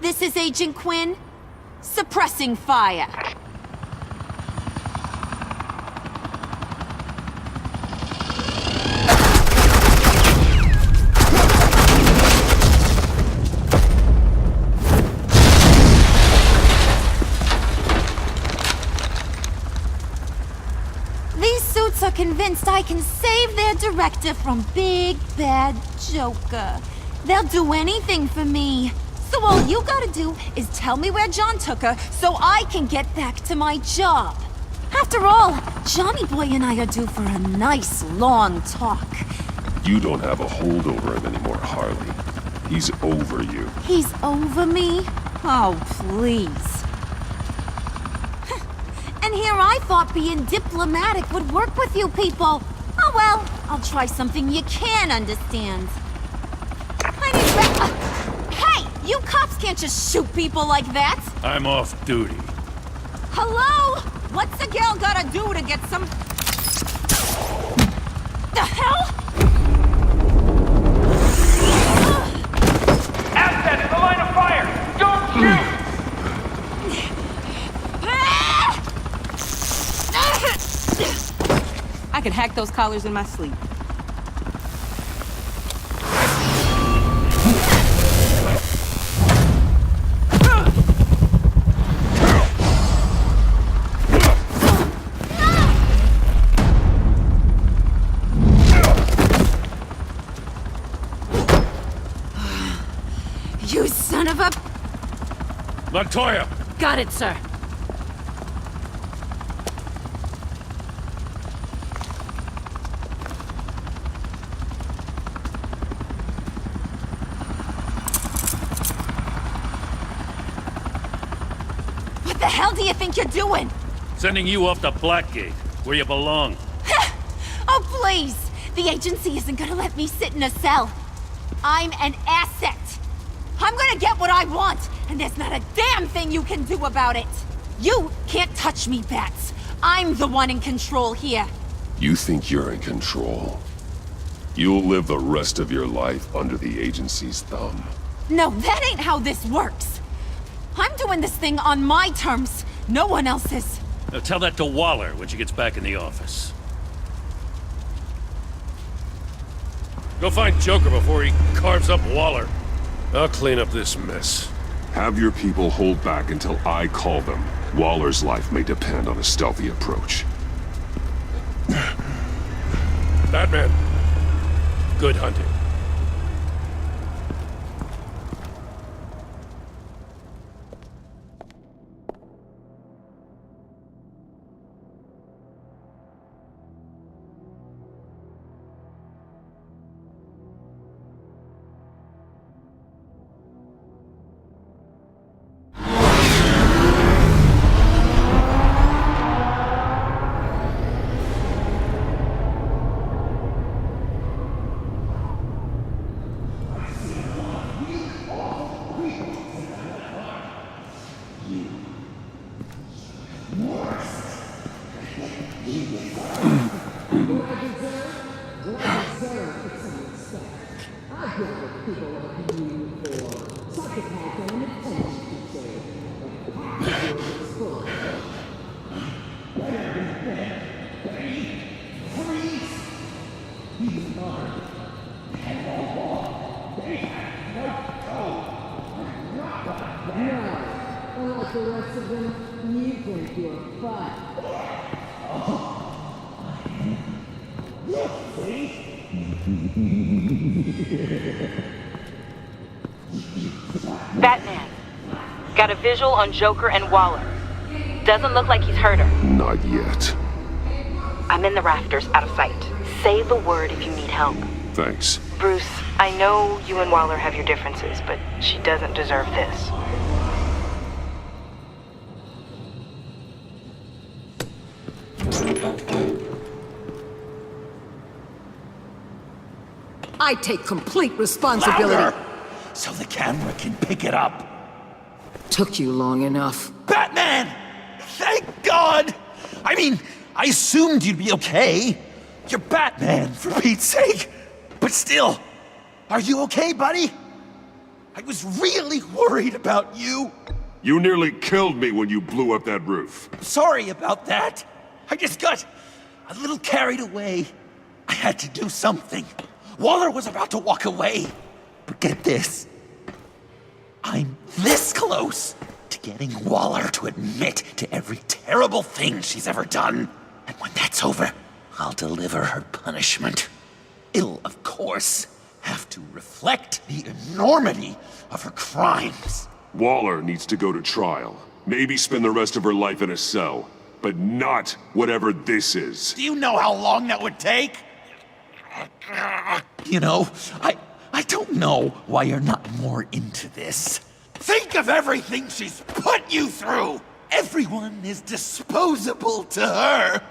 This is Agent Quinn. Suppressing fire. These suits are convinced I can save their director from Big Bad Joker. They'll do anything for me. So all you gotta do is tell me where John took her so I can get back to my job. After all, Johnny Boy and I are due for a nice long talk. You don't have a hold over him anymore, Harley. He's over you. He's over me? Oh, please. And here I thought being diplomatic would work with you people. Oh well, I'll try something you can understand. I need Hey! You cops can't just shoot people like that! I'm off duty. Hello? What's a girl gotta do to get some... The hell? Asset in the line of fire! Don't shoot! I could hack those collars in my sleep. You son of a... Montoya! Got it, sir. What the hell do you think you're doing? Sending you off to Blackgate, where you belong. Oh, please! The agency isn't gonna let me sit in a cell. I'm an asset. I'm gonna get what I want, and there's not a damn thing you can do about it. You can't touch me, Bats. I'm the one in control here. You think you're in control? You'll live the rest of your life under the agency's thumb. No, that ain't how this works. I'm doing this thing on my terms. No one else's. Now tell that to Waller when she gets back in the office. Go find Joker before he carves up Waller. I'll clean up this mess. Have your people hold back until I call them. Waller's life may depend on a stealthy approach. Batman, good hunting. Unlike the rest of them, you think you're fun. Batman. Got a visual on Joker and Waller. Doesn't look like he's hurt her. Not yet. I'm in the rafters, out of sight. Say the word if you need help. Thanks. Bruce, I know you and Waller have your differences, but she doesn't deserve this. I take complete responsibility. Louder, so the camera can pick it up. Took you long enough. Batman! Thank God! I mean, I assumed you'd be okay. You're Batman, for Pete's sake. But still, are you okay, buddy? I was really worried about you. You nearly killed me when you blew up that roof. Sorry about that. I just got a little carried away. I had to do something. Waller was about to walk away. But get this. I'm this close to getting Waller to admit to every terrible thing she's ever done. And when that's over, I'll deliver her punishment. It'll, of course, have to reflect the enormity of her crimes. Waller needs to go to trial. Maybe spend the rest of her life in a cell. But not whatever this is. Do you know how long that would take? You know, I don't know why you're not more into this. Think of everything she's put you through! Everyone is disposable to her.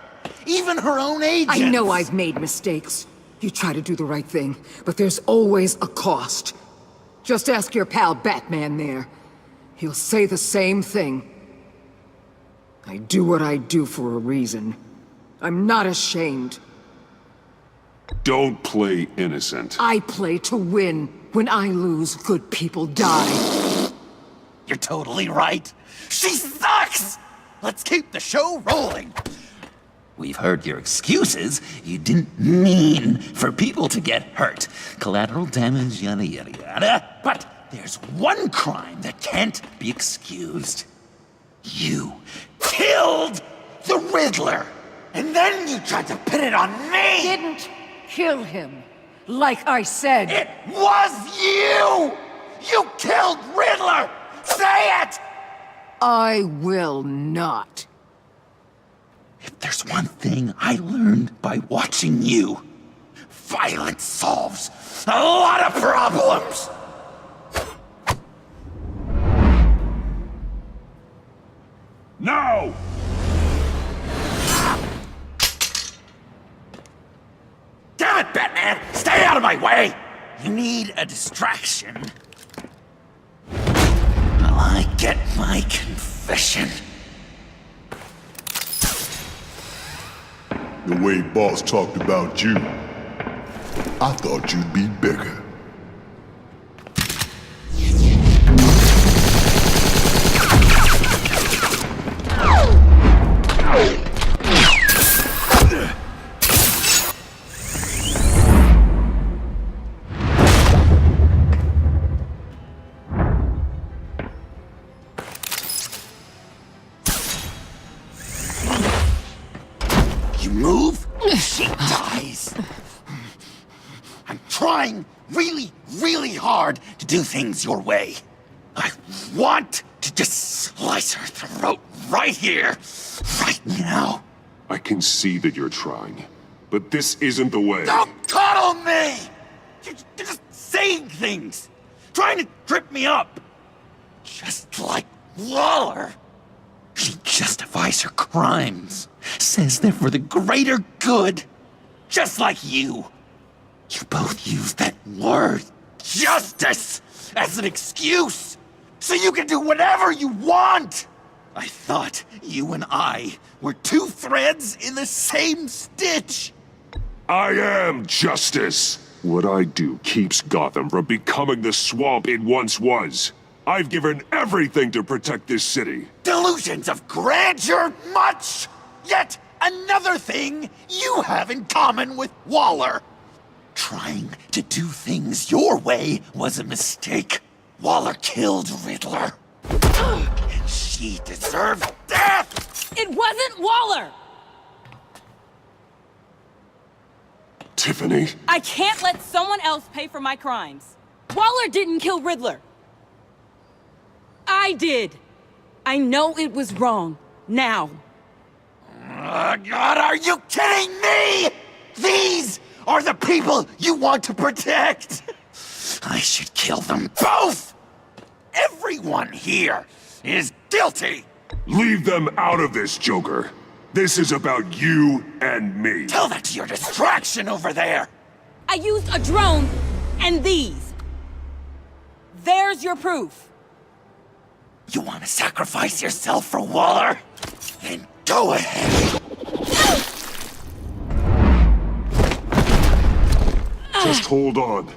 Even her own agents. I know I've made mistakes. You try to do the right thing, but there's always a cost. Just ask your pal Batman there. He'll say the same thing. I do what I do for a reason. I'm not ashamed. Don't play innocent. I play to win. When I lose, good people die. You're totally right. She sucks! Let's keep the show rolling. We've heard your excuses. You didn't mean for people to get hurt. Collateral damage, yada yada yada. But there's one crime that can't be excused. You killed the Riddler! And then you tried to pin it on me! Didn't kill him. Like I said. It was you! You killed Riddler! Say it! I will not. If there's one thing I learned by watching you, violence solves a lot of problems! No! Damn it, Batman! Stay out of my way! You need a distraction. While I get my confession. The way Boss talked about you, I thought you'd be bigger. You move, she dies. I'm trying really, really hard to do things your way. I want to just slice her throat right here, right now. I can see that you're trying, but this isn't the way. Don't coddle me! You're just saying things, trying to trip me up. Just like Waller. She justifies her crimes, says they're for the greater good. Just like you. You both use that word, justice, as an excuse, so you can do whatever you want. I thought you and I were two threads in the same stitch. I am justice. What I do keeps Gotham from becoming the swamp it once was. I've given everything to protect this city. Delusions of grandeur much, yet another thing you have in common with Waller. Trying to do things your way was a mistake. Waller killed Riddler. And she deserved death! It wasn't Waller! Tiffany? I can't let someone else pay for my crimes. Waller didn't kill Riddler. I did. I know it was wrong. Now. God, are you kidding me? These are the people you want to protect. I should kill them both. Everyone here is guilty. Leave them out of this, Joker. This is about you and me. Tell that to your distraction over there. I used a drone and these. There's your proof. You want to sacrifice yourself for Waller? Then go ahead. Just hold on.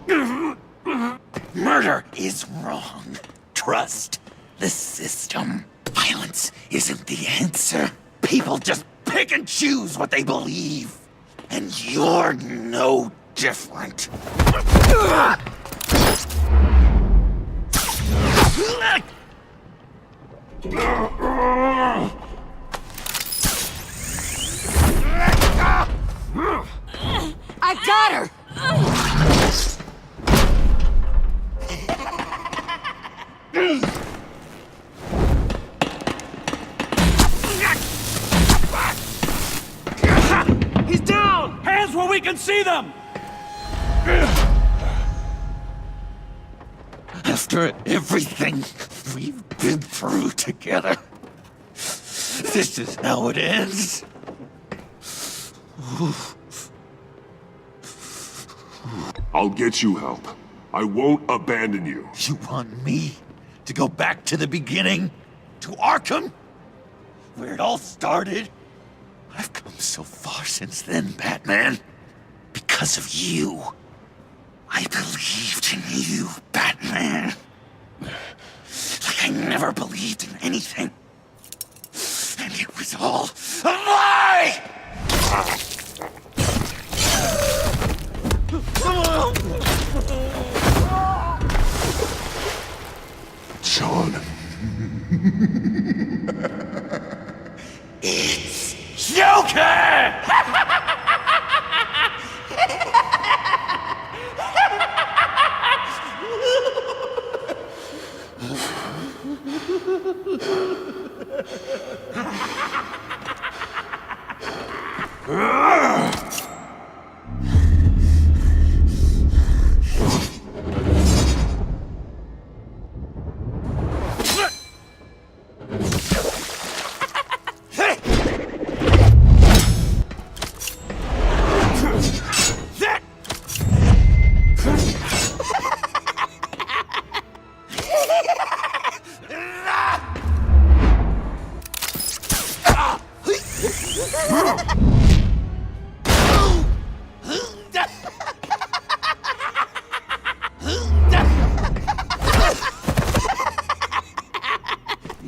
Murder is wrong. Trust the system. Violence isn't the answer. People just pick and choose what they believe. And you're no different. I got her! He's down! Hands where we can see them! After everything we've been through together, this is how it ends. I'll get you help. I won't abandon you. You want me to go back to the beginning? To Arkham? Where it all started? I've come so far since then, Batman. Because of you. I believed in you, Batman. Like I never believed in anything. And it was all a lie! John. It's Joker!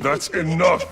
That's enough!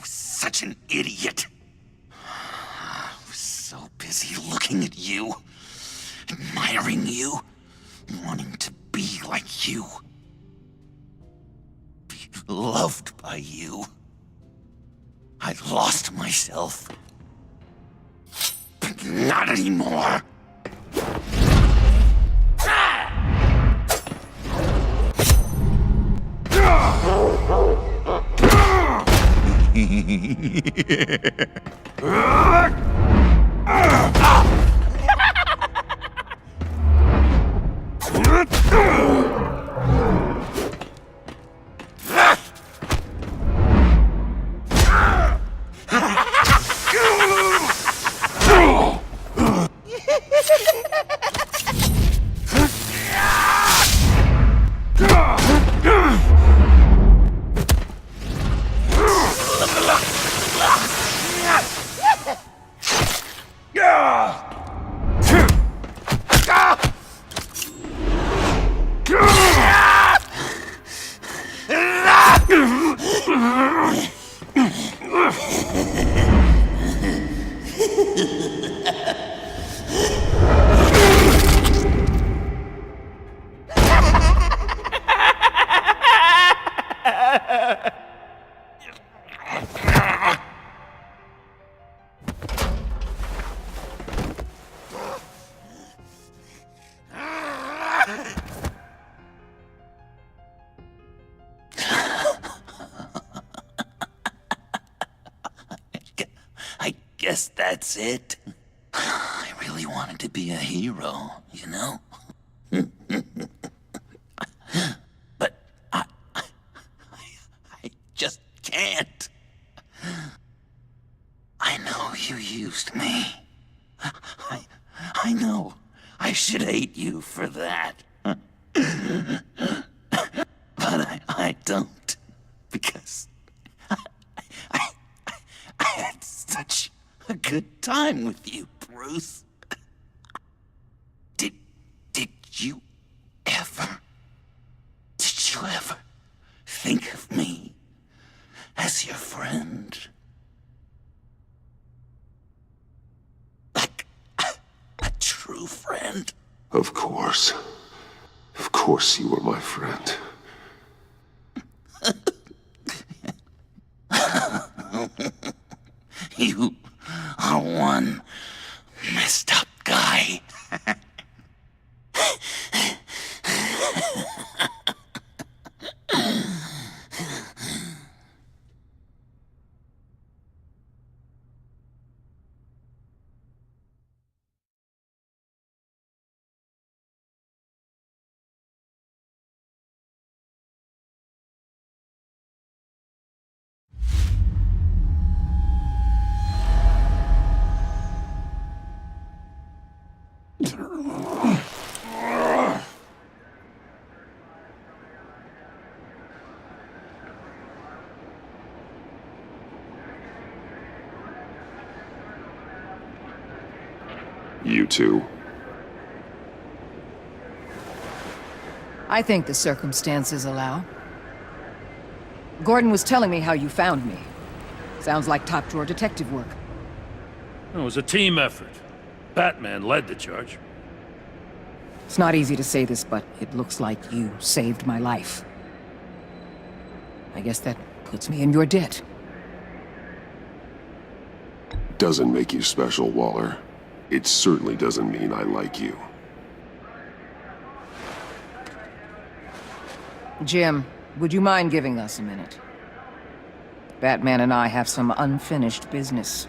Such an idiot. I was so busy looking at you, admiring you, wanting to be like you, be loved by you. I lost myself. But not anymore. guess that's it. I really wanted to be a hero, you know? But I just can't. I know you used me. I know. I should hate you for that. But I don't. Because I had such a good time with you, Bruce. Did you ever think of me as your friend? Like a true friend? Of course. Of course you were my friend. You are one messed up guy. You two. I think the circumstances allow. Gordon was telling me how you found me. Sounds like top-drawer detective work. It was a team effort. Batman led the charge. It's not easy to say this, but it looks like you saved my life. I guess that puts me in your debt. Doesn't make you special, Waller. It certainly doesn't mean I like you. Jim, would you mind giving us a minute? Batman and I have some unfinished business.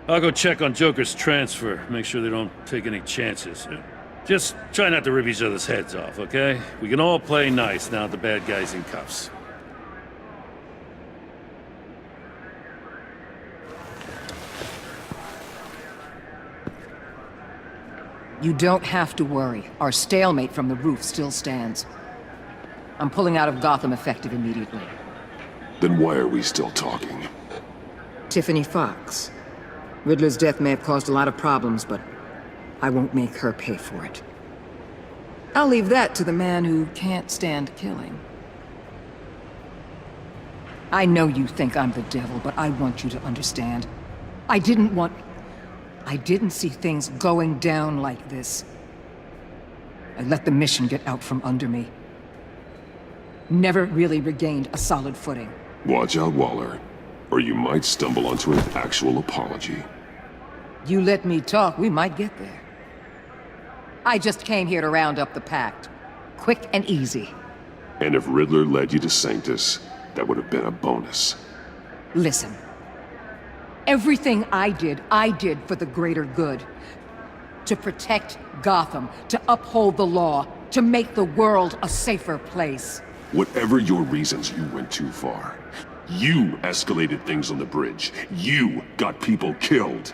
I'll go check on Joker's transfer, make sure they don't take any chances. Just try not to rip each other's heads off, okay? We can all play nice now that the bad guy's in cuffs. You don't have to worry. Our stalemate from the roof still stands. I'm pulling out of Gotham effective immediately. Then why are we still talking? Tiffany Fox. Riddler's death may have caused a lot of problems, but I won't make her pay for it. I'll leave that to the man who can't stand killing. I know you think I'm the devil, but I want you to understand. I didn't see things going down like this. I let the mission get out from under me. Never really regained a solid footing. Watch out, Waller, or you might stumble onto an actual apology. You let me talk, we might get there. I just came here to round up the pact. Quick and easy. And if Riddler led you to Sanctus, that would have been a bonus. Listen. Everything I did for the greater good. To protect Gotham, to uphold the law, to make the world a safer place. Whatever your reasons, you went too far. You escalated things on the bridge. You got people killed.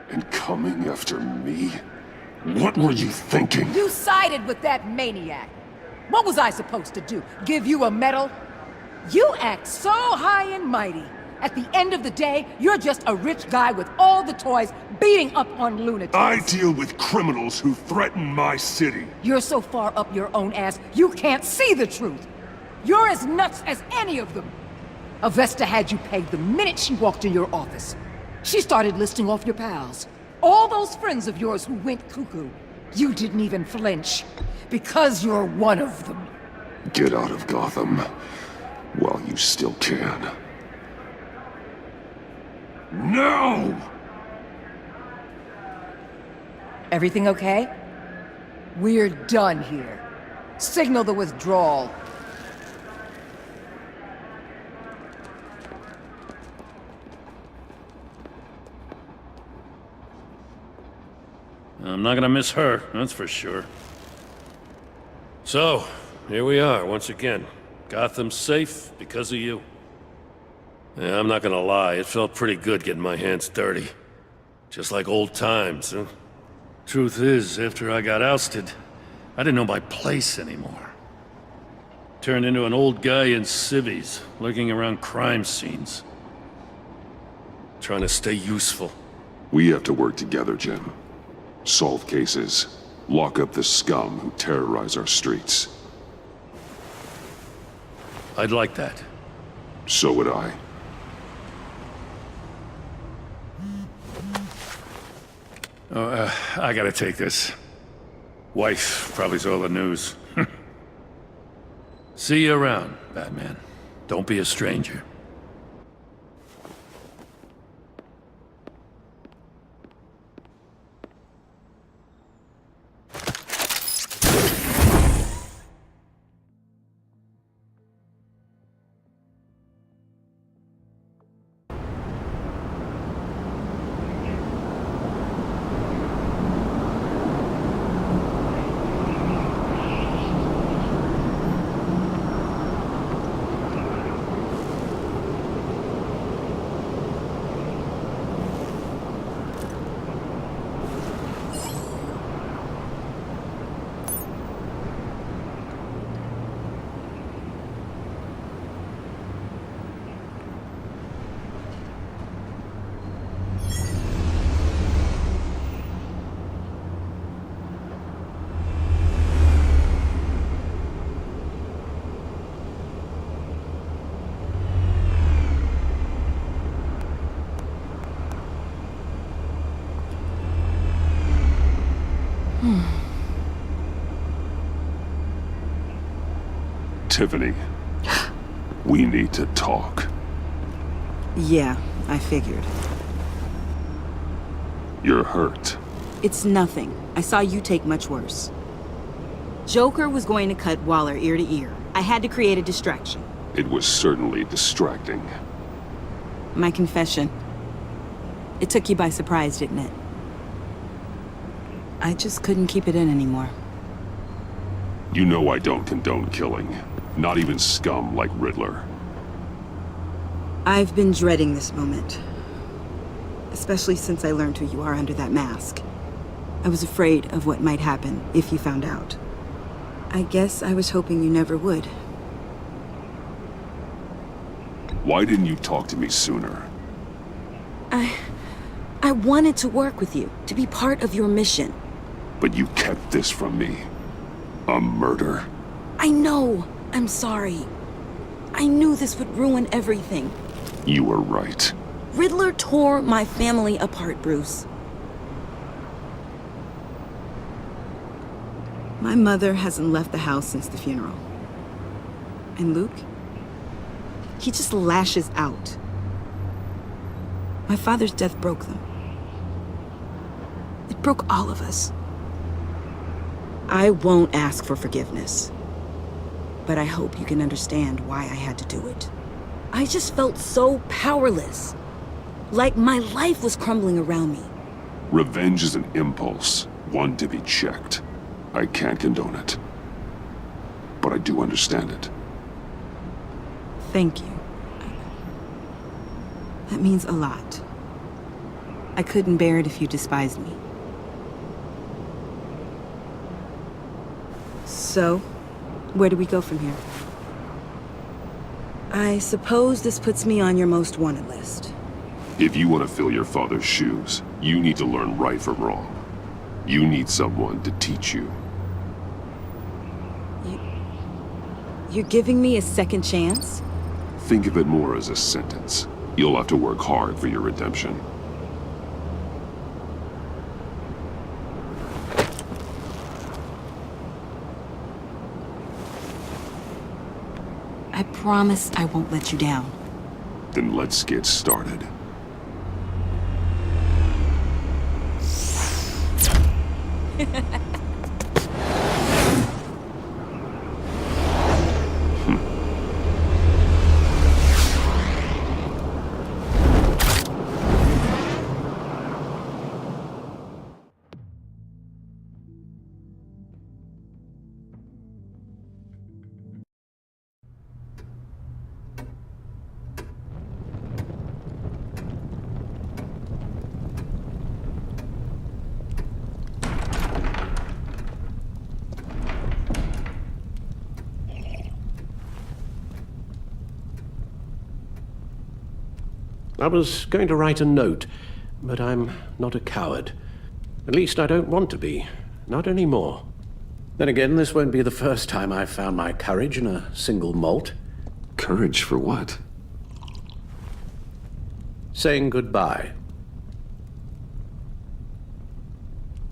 And coming after me? What were you thinking? You sided with that maniac. What was I supposed to do? Give you a medal? You act so high and mighty. At the end of the day, you're just a rich guy with all the toys beating up on lunatics. I deal with criminals who threaten my city. You're so far up your own ass, you can't see the truth. You're as nuts as any of them. Avesta had you pegged the minute she walked in your office. She started listing off your pals. All those friends of yours who went cuckoo. You didn't even flinch. Because you're one of them. Get out of Gotham while you still can. No! Everything okay? We're done here. Signal the withdrawal. I'm not gonna miss her, that's for sure. So, here we are, once again. Gotham's safe because of you. Yeah, I'm not gonna lie, it felt pretty good getting my hands dirty. Just like old times, huh? Truth is, after I got ousted, I didn't know my place anymore. Turned into an old guy in civvies, lurking around crime scenes. Trying to stay useful. We have to work together, Jim. Solve cases. Lock up the scum who terrorize our streets. I'd like that. So would I. Oh, I gotta take this. Wife probably saw the news. See you around, Batman. Don't be a stranger. Tiffany, we need to talk. Yeah, I figured. You're hurt. It's nothing. I saw you take much worse. Joker was going to cut Waller ear to ear. I had to create a distraction. It was certainly distracting. My confession. It took you by surprise, didn't it? I just couldn't keep it in anymore. You know I don't condone killing. Not even scum like Riddler. I've been dreading this moment. Especially since I learned who you are under that mask. I was afraid of what might happen if you found out. I guess I was hoping you never would. Why didn't you talk to me sooner? I wanted to work with you, to be part of your mission. But you kept this from me. A murder? I know. I'm sorry. I knew this would ruin everything. You were right. Riddler tore my family apart, Bruce. My mother hasn't left the house since the funeral. And Luke? He just lashes out. My father's death broke them. It broke all of us. I won't ask for forgiveness. But I hope you can understand why I had to do it. I just felt so powerless. Like my life was crumbling around me. Revenge is an impulse, one to be checked. I can't condone it. But I do understand it. Thank you. That means a lot. I couldn't bear it if you despised me. So, where do we go from here? I suppose this puts me on your most wanted list. If you want to fill your father's shoes, you need to learn right from wrong. You need someone to teach you. You're giving me a second chance? Think of it more as a sentence. You'll have to work hard for your redemption. I promise I won't let you down. Then let's get started. I was going to write a note, but I'm not a coward. At least I don't want to be. Not anymore. Then again, this won't be the first time I've found my courage in a single malt. Courage for what? Saying goodbye.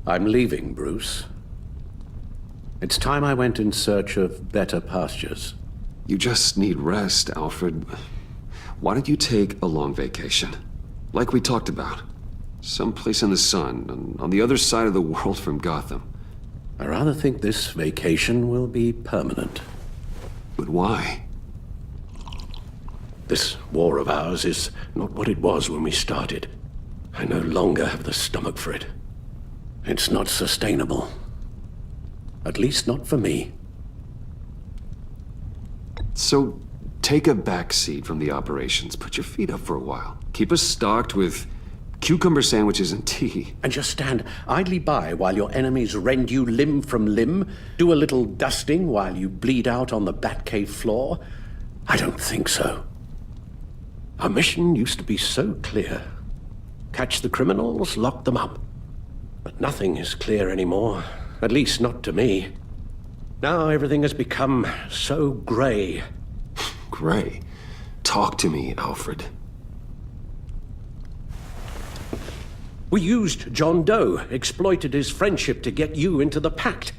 I'm leaving, Bruce. It's time I went in search of better pastures. You just need rest, Alfred. Why don't you take a long vacation? Like we talked about. Someplace in the sun, on the other side of the world from Gotham. I rather think this vacation will be permanent. But why? This war of ours is not what it was when we started. I no longer have the stomach for it. It's not sustainable. At least not for me. So, take a back seat from the operations. Put your feet up for a while. Keep us stocked with cucumber sandwiches and tea. And just stand idly by while your enemies rend you limb from limb? Do a little dusting while you bleed out on the Batcave floor? I don't think so. Our mission used to be so clear. Catch the criminals, lock them up. But nothing is clear anymore. At least not to me. Now everything has become so gray. Gray? Talk to me, Alfred. We used John Doe, exploited his friendship to get you into the pact.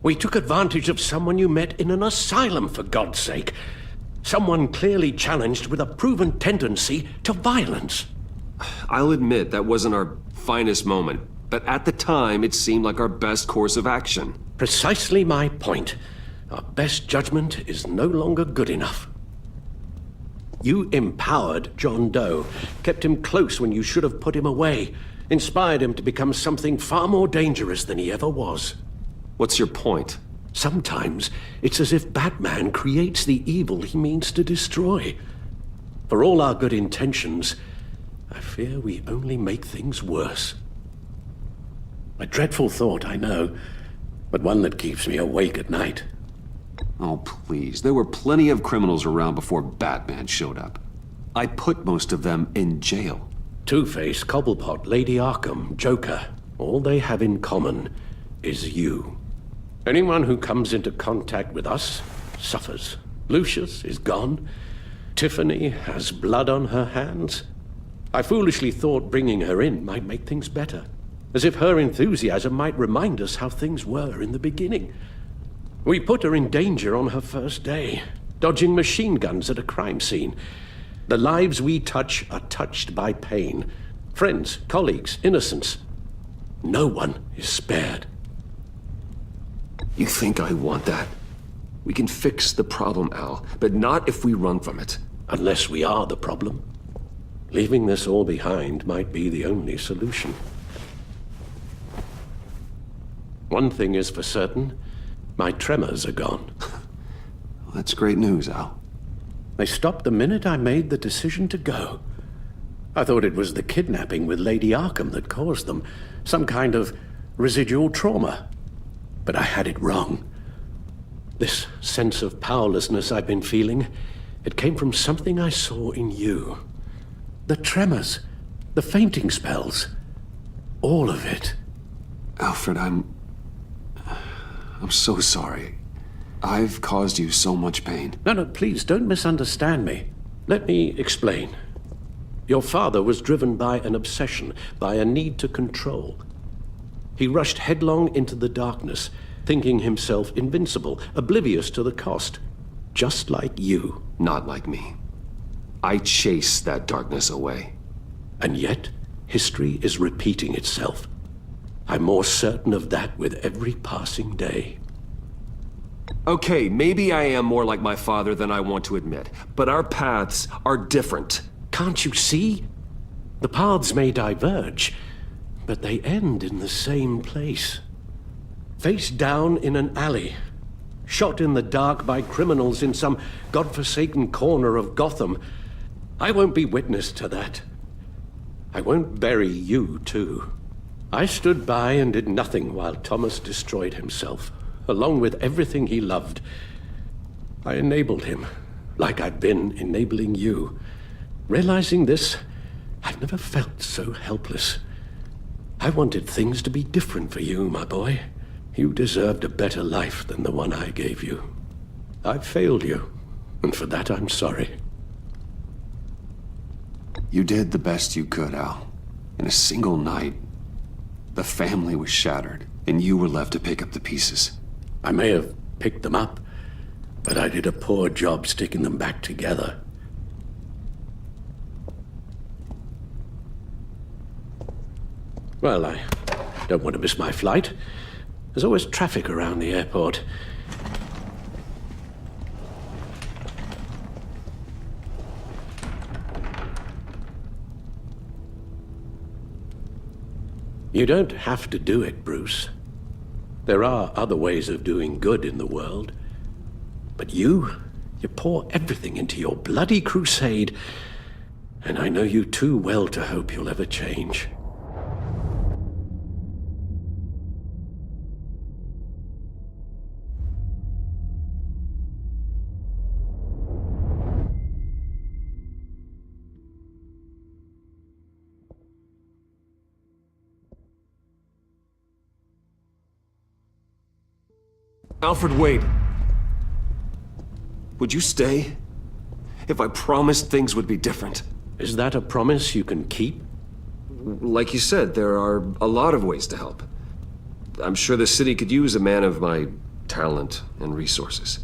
We took advantage of someone you met in an asylum, for God's sake. Someone clearly challenged with a proven tendency to violence. I'll admit that wasn't our finest moment, but at the time it seemed like our best course of action. Precisely my point. Our best judgment is no longer good enough. You empowered John Doe, kept him close when you should have put him away, inspired him to become something far more dangerous than he ever was. What's your point? Sometimes it's as if Batman creates the evil he means to destroy. For all our good intentions, I fear we only make things worse. A dreadful thought, I know, but one that keeps me awake at night. Oh, please. There were plenty of criminals around before Batman showed up. I put most of them in jail. Two-Face, Cobblepot, Lady Arkham, Joker. All they have in common is you. Anyone who comes into contact with us suffers. Lucius is gone. Tiffany has blood on her hands. I foolishly thought bringing her in might make things better. As if her enthusiasm might remind us how things were in the beginning. We put her in danger on her first day, dodging machine guns at a crime scene. The lives we touch are touched by pain. Friends, colleagues, innocents. No one is spared. You think I want that? We can fix the problem, Al, but not if we run from it. Unless we are the problem. Leaving this all behind might be the only solution. One thing is for certain, my tremors are gone. Well, that's great news, Al. They stopped the minute I made the decision to go. I thought it was the kidnapping with Lady Arkham that caused them, some kind of residual trauma. But I had it wrong. This sense of powerlessness I've been feeling, it came from something I saw in you. The tremors, the fainting spells, all of it. Alfred, I'm so sorry. I've caused you so much pain. No, please, don't misunderstand me. Let me explain. Your father was driven by an obsession, by a need to control. He rushed headlong into the darkness, thinking himself invincible, oblivious to the cost. Just like you. Not like me. I chased that darkness away. And yet, history is repeating itself. I'm more certain of that with every passing day. Okay, maybe I am more like my father than I want to admit, but our paths are different. Can't you see? The paths may diverge, but they end in the same place. Face down in an alley, shot in the dark by criminals in some godforsaken corner of Gotham. I won't be witness to that. I won't bury you, too. I stood by and did nothing while Thomas destroyed himself, along with everything he loved. I enabled him, like I've been enabling you. Realizing this, I've never felt so helpless. I wanted things to be different for you, my boy. You deserved a better life than the one I gave you. I failed you, and for that I'm sorry. You did the best you could, Al. In a single night, the family was shattered, and you were left to pick up the pieces. I may have picked them up, but I did a poor job sticking them back together. Well, I don't want to miss my flight. There's always traffic around the airport. You don't have to do it, Bruce. There are other ways of doing good in the world. But you pour everything into your bloody crusade, and I know you too well to hope you'll ever change. Alfred, wait. Would you stay? If I promised things would be different. Is that a promise you can keep? Like you said, there are a lot of ways to help. I'm sure the city could use a man of my talent and resources.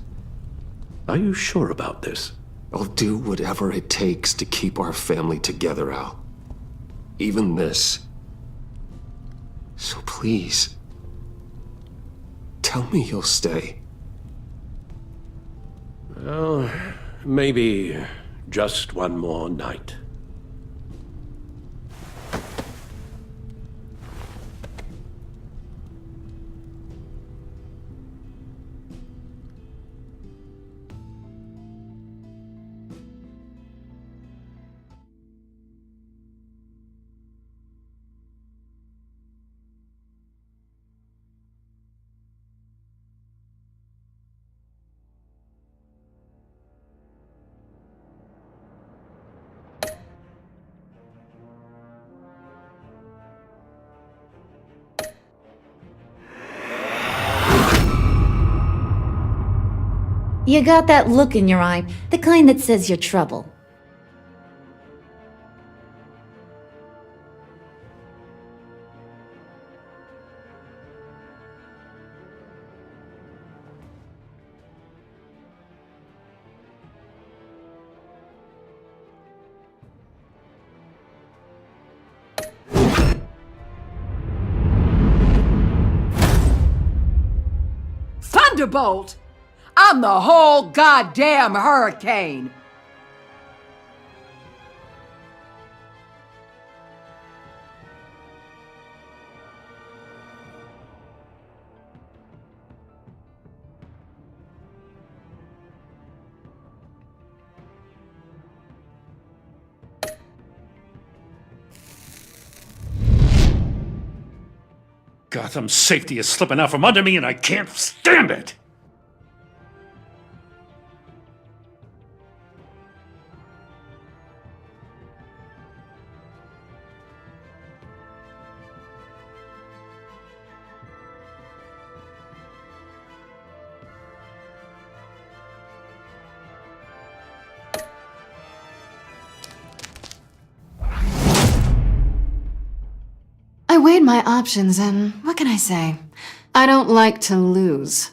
Are you sure about this? I'll do whatever it takes to keep our family together, Al. Even this. So please, tell me you'll stay. Well, maybe just one more night. You got that look in your eye, the kind that says you're trouble. Thunderbolt! I'm the whole goddamn hurricane! Gotham's safety is slipping out from under me and I can't stand it! I weighed my options and what can I say? I don't like to lose.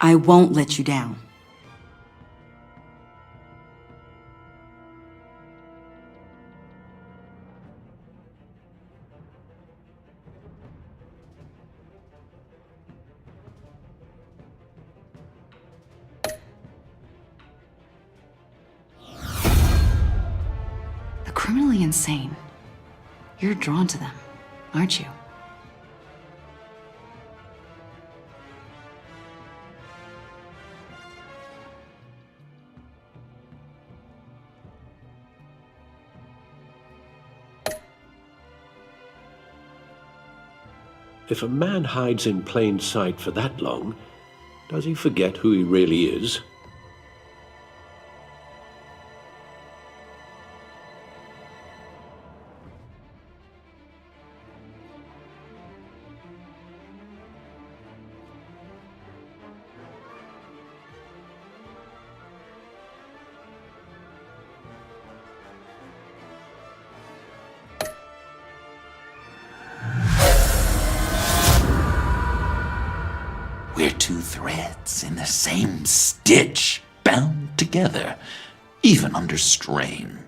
I won't let you down. be insane. You're drawn to them, aren't you? If a man hides in plain sight for that long, does he forget who he really is? We're two threads in the same stitch, bound together, even under strain.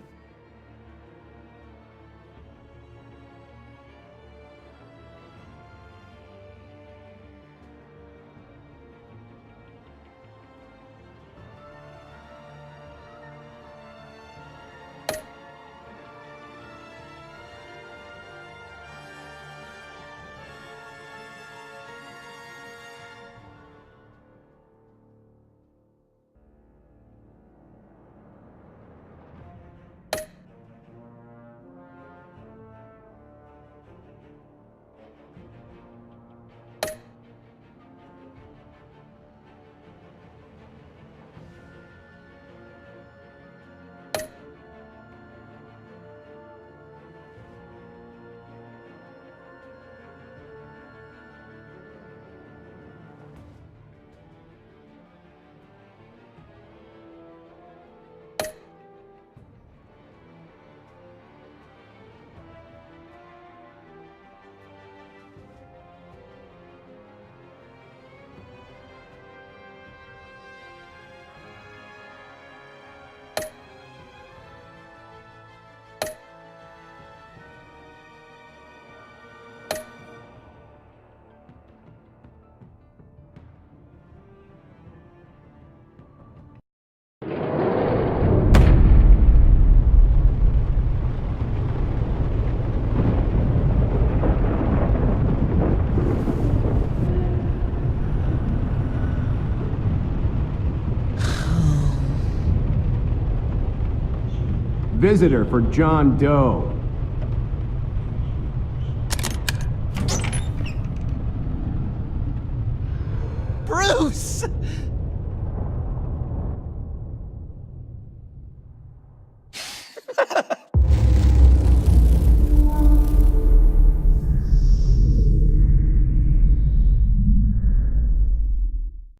Visitor for John Doe. Bruce!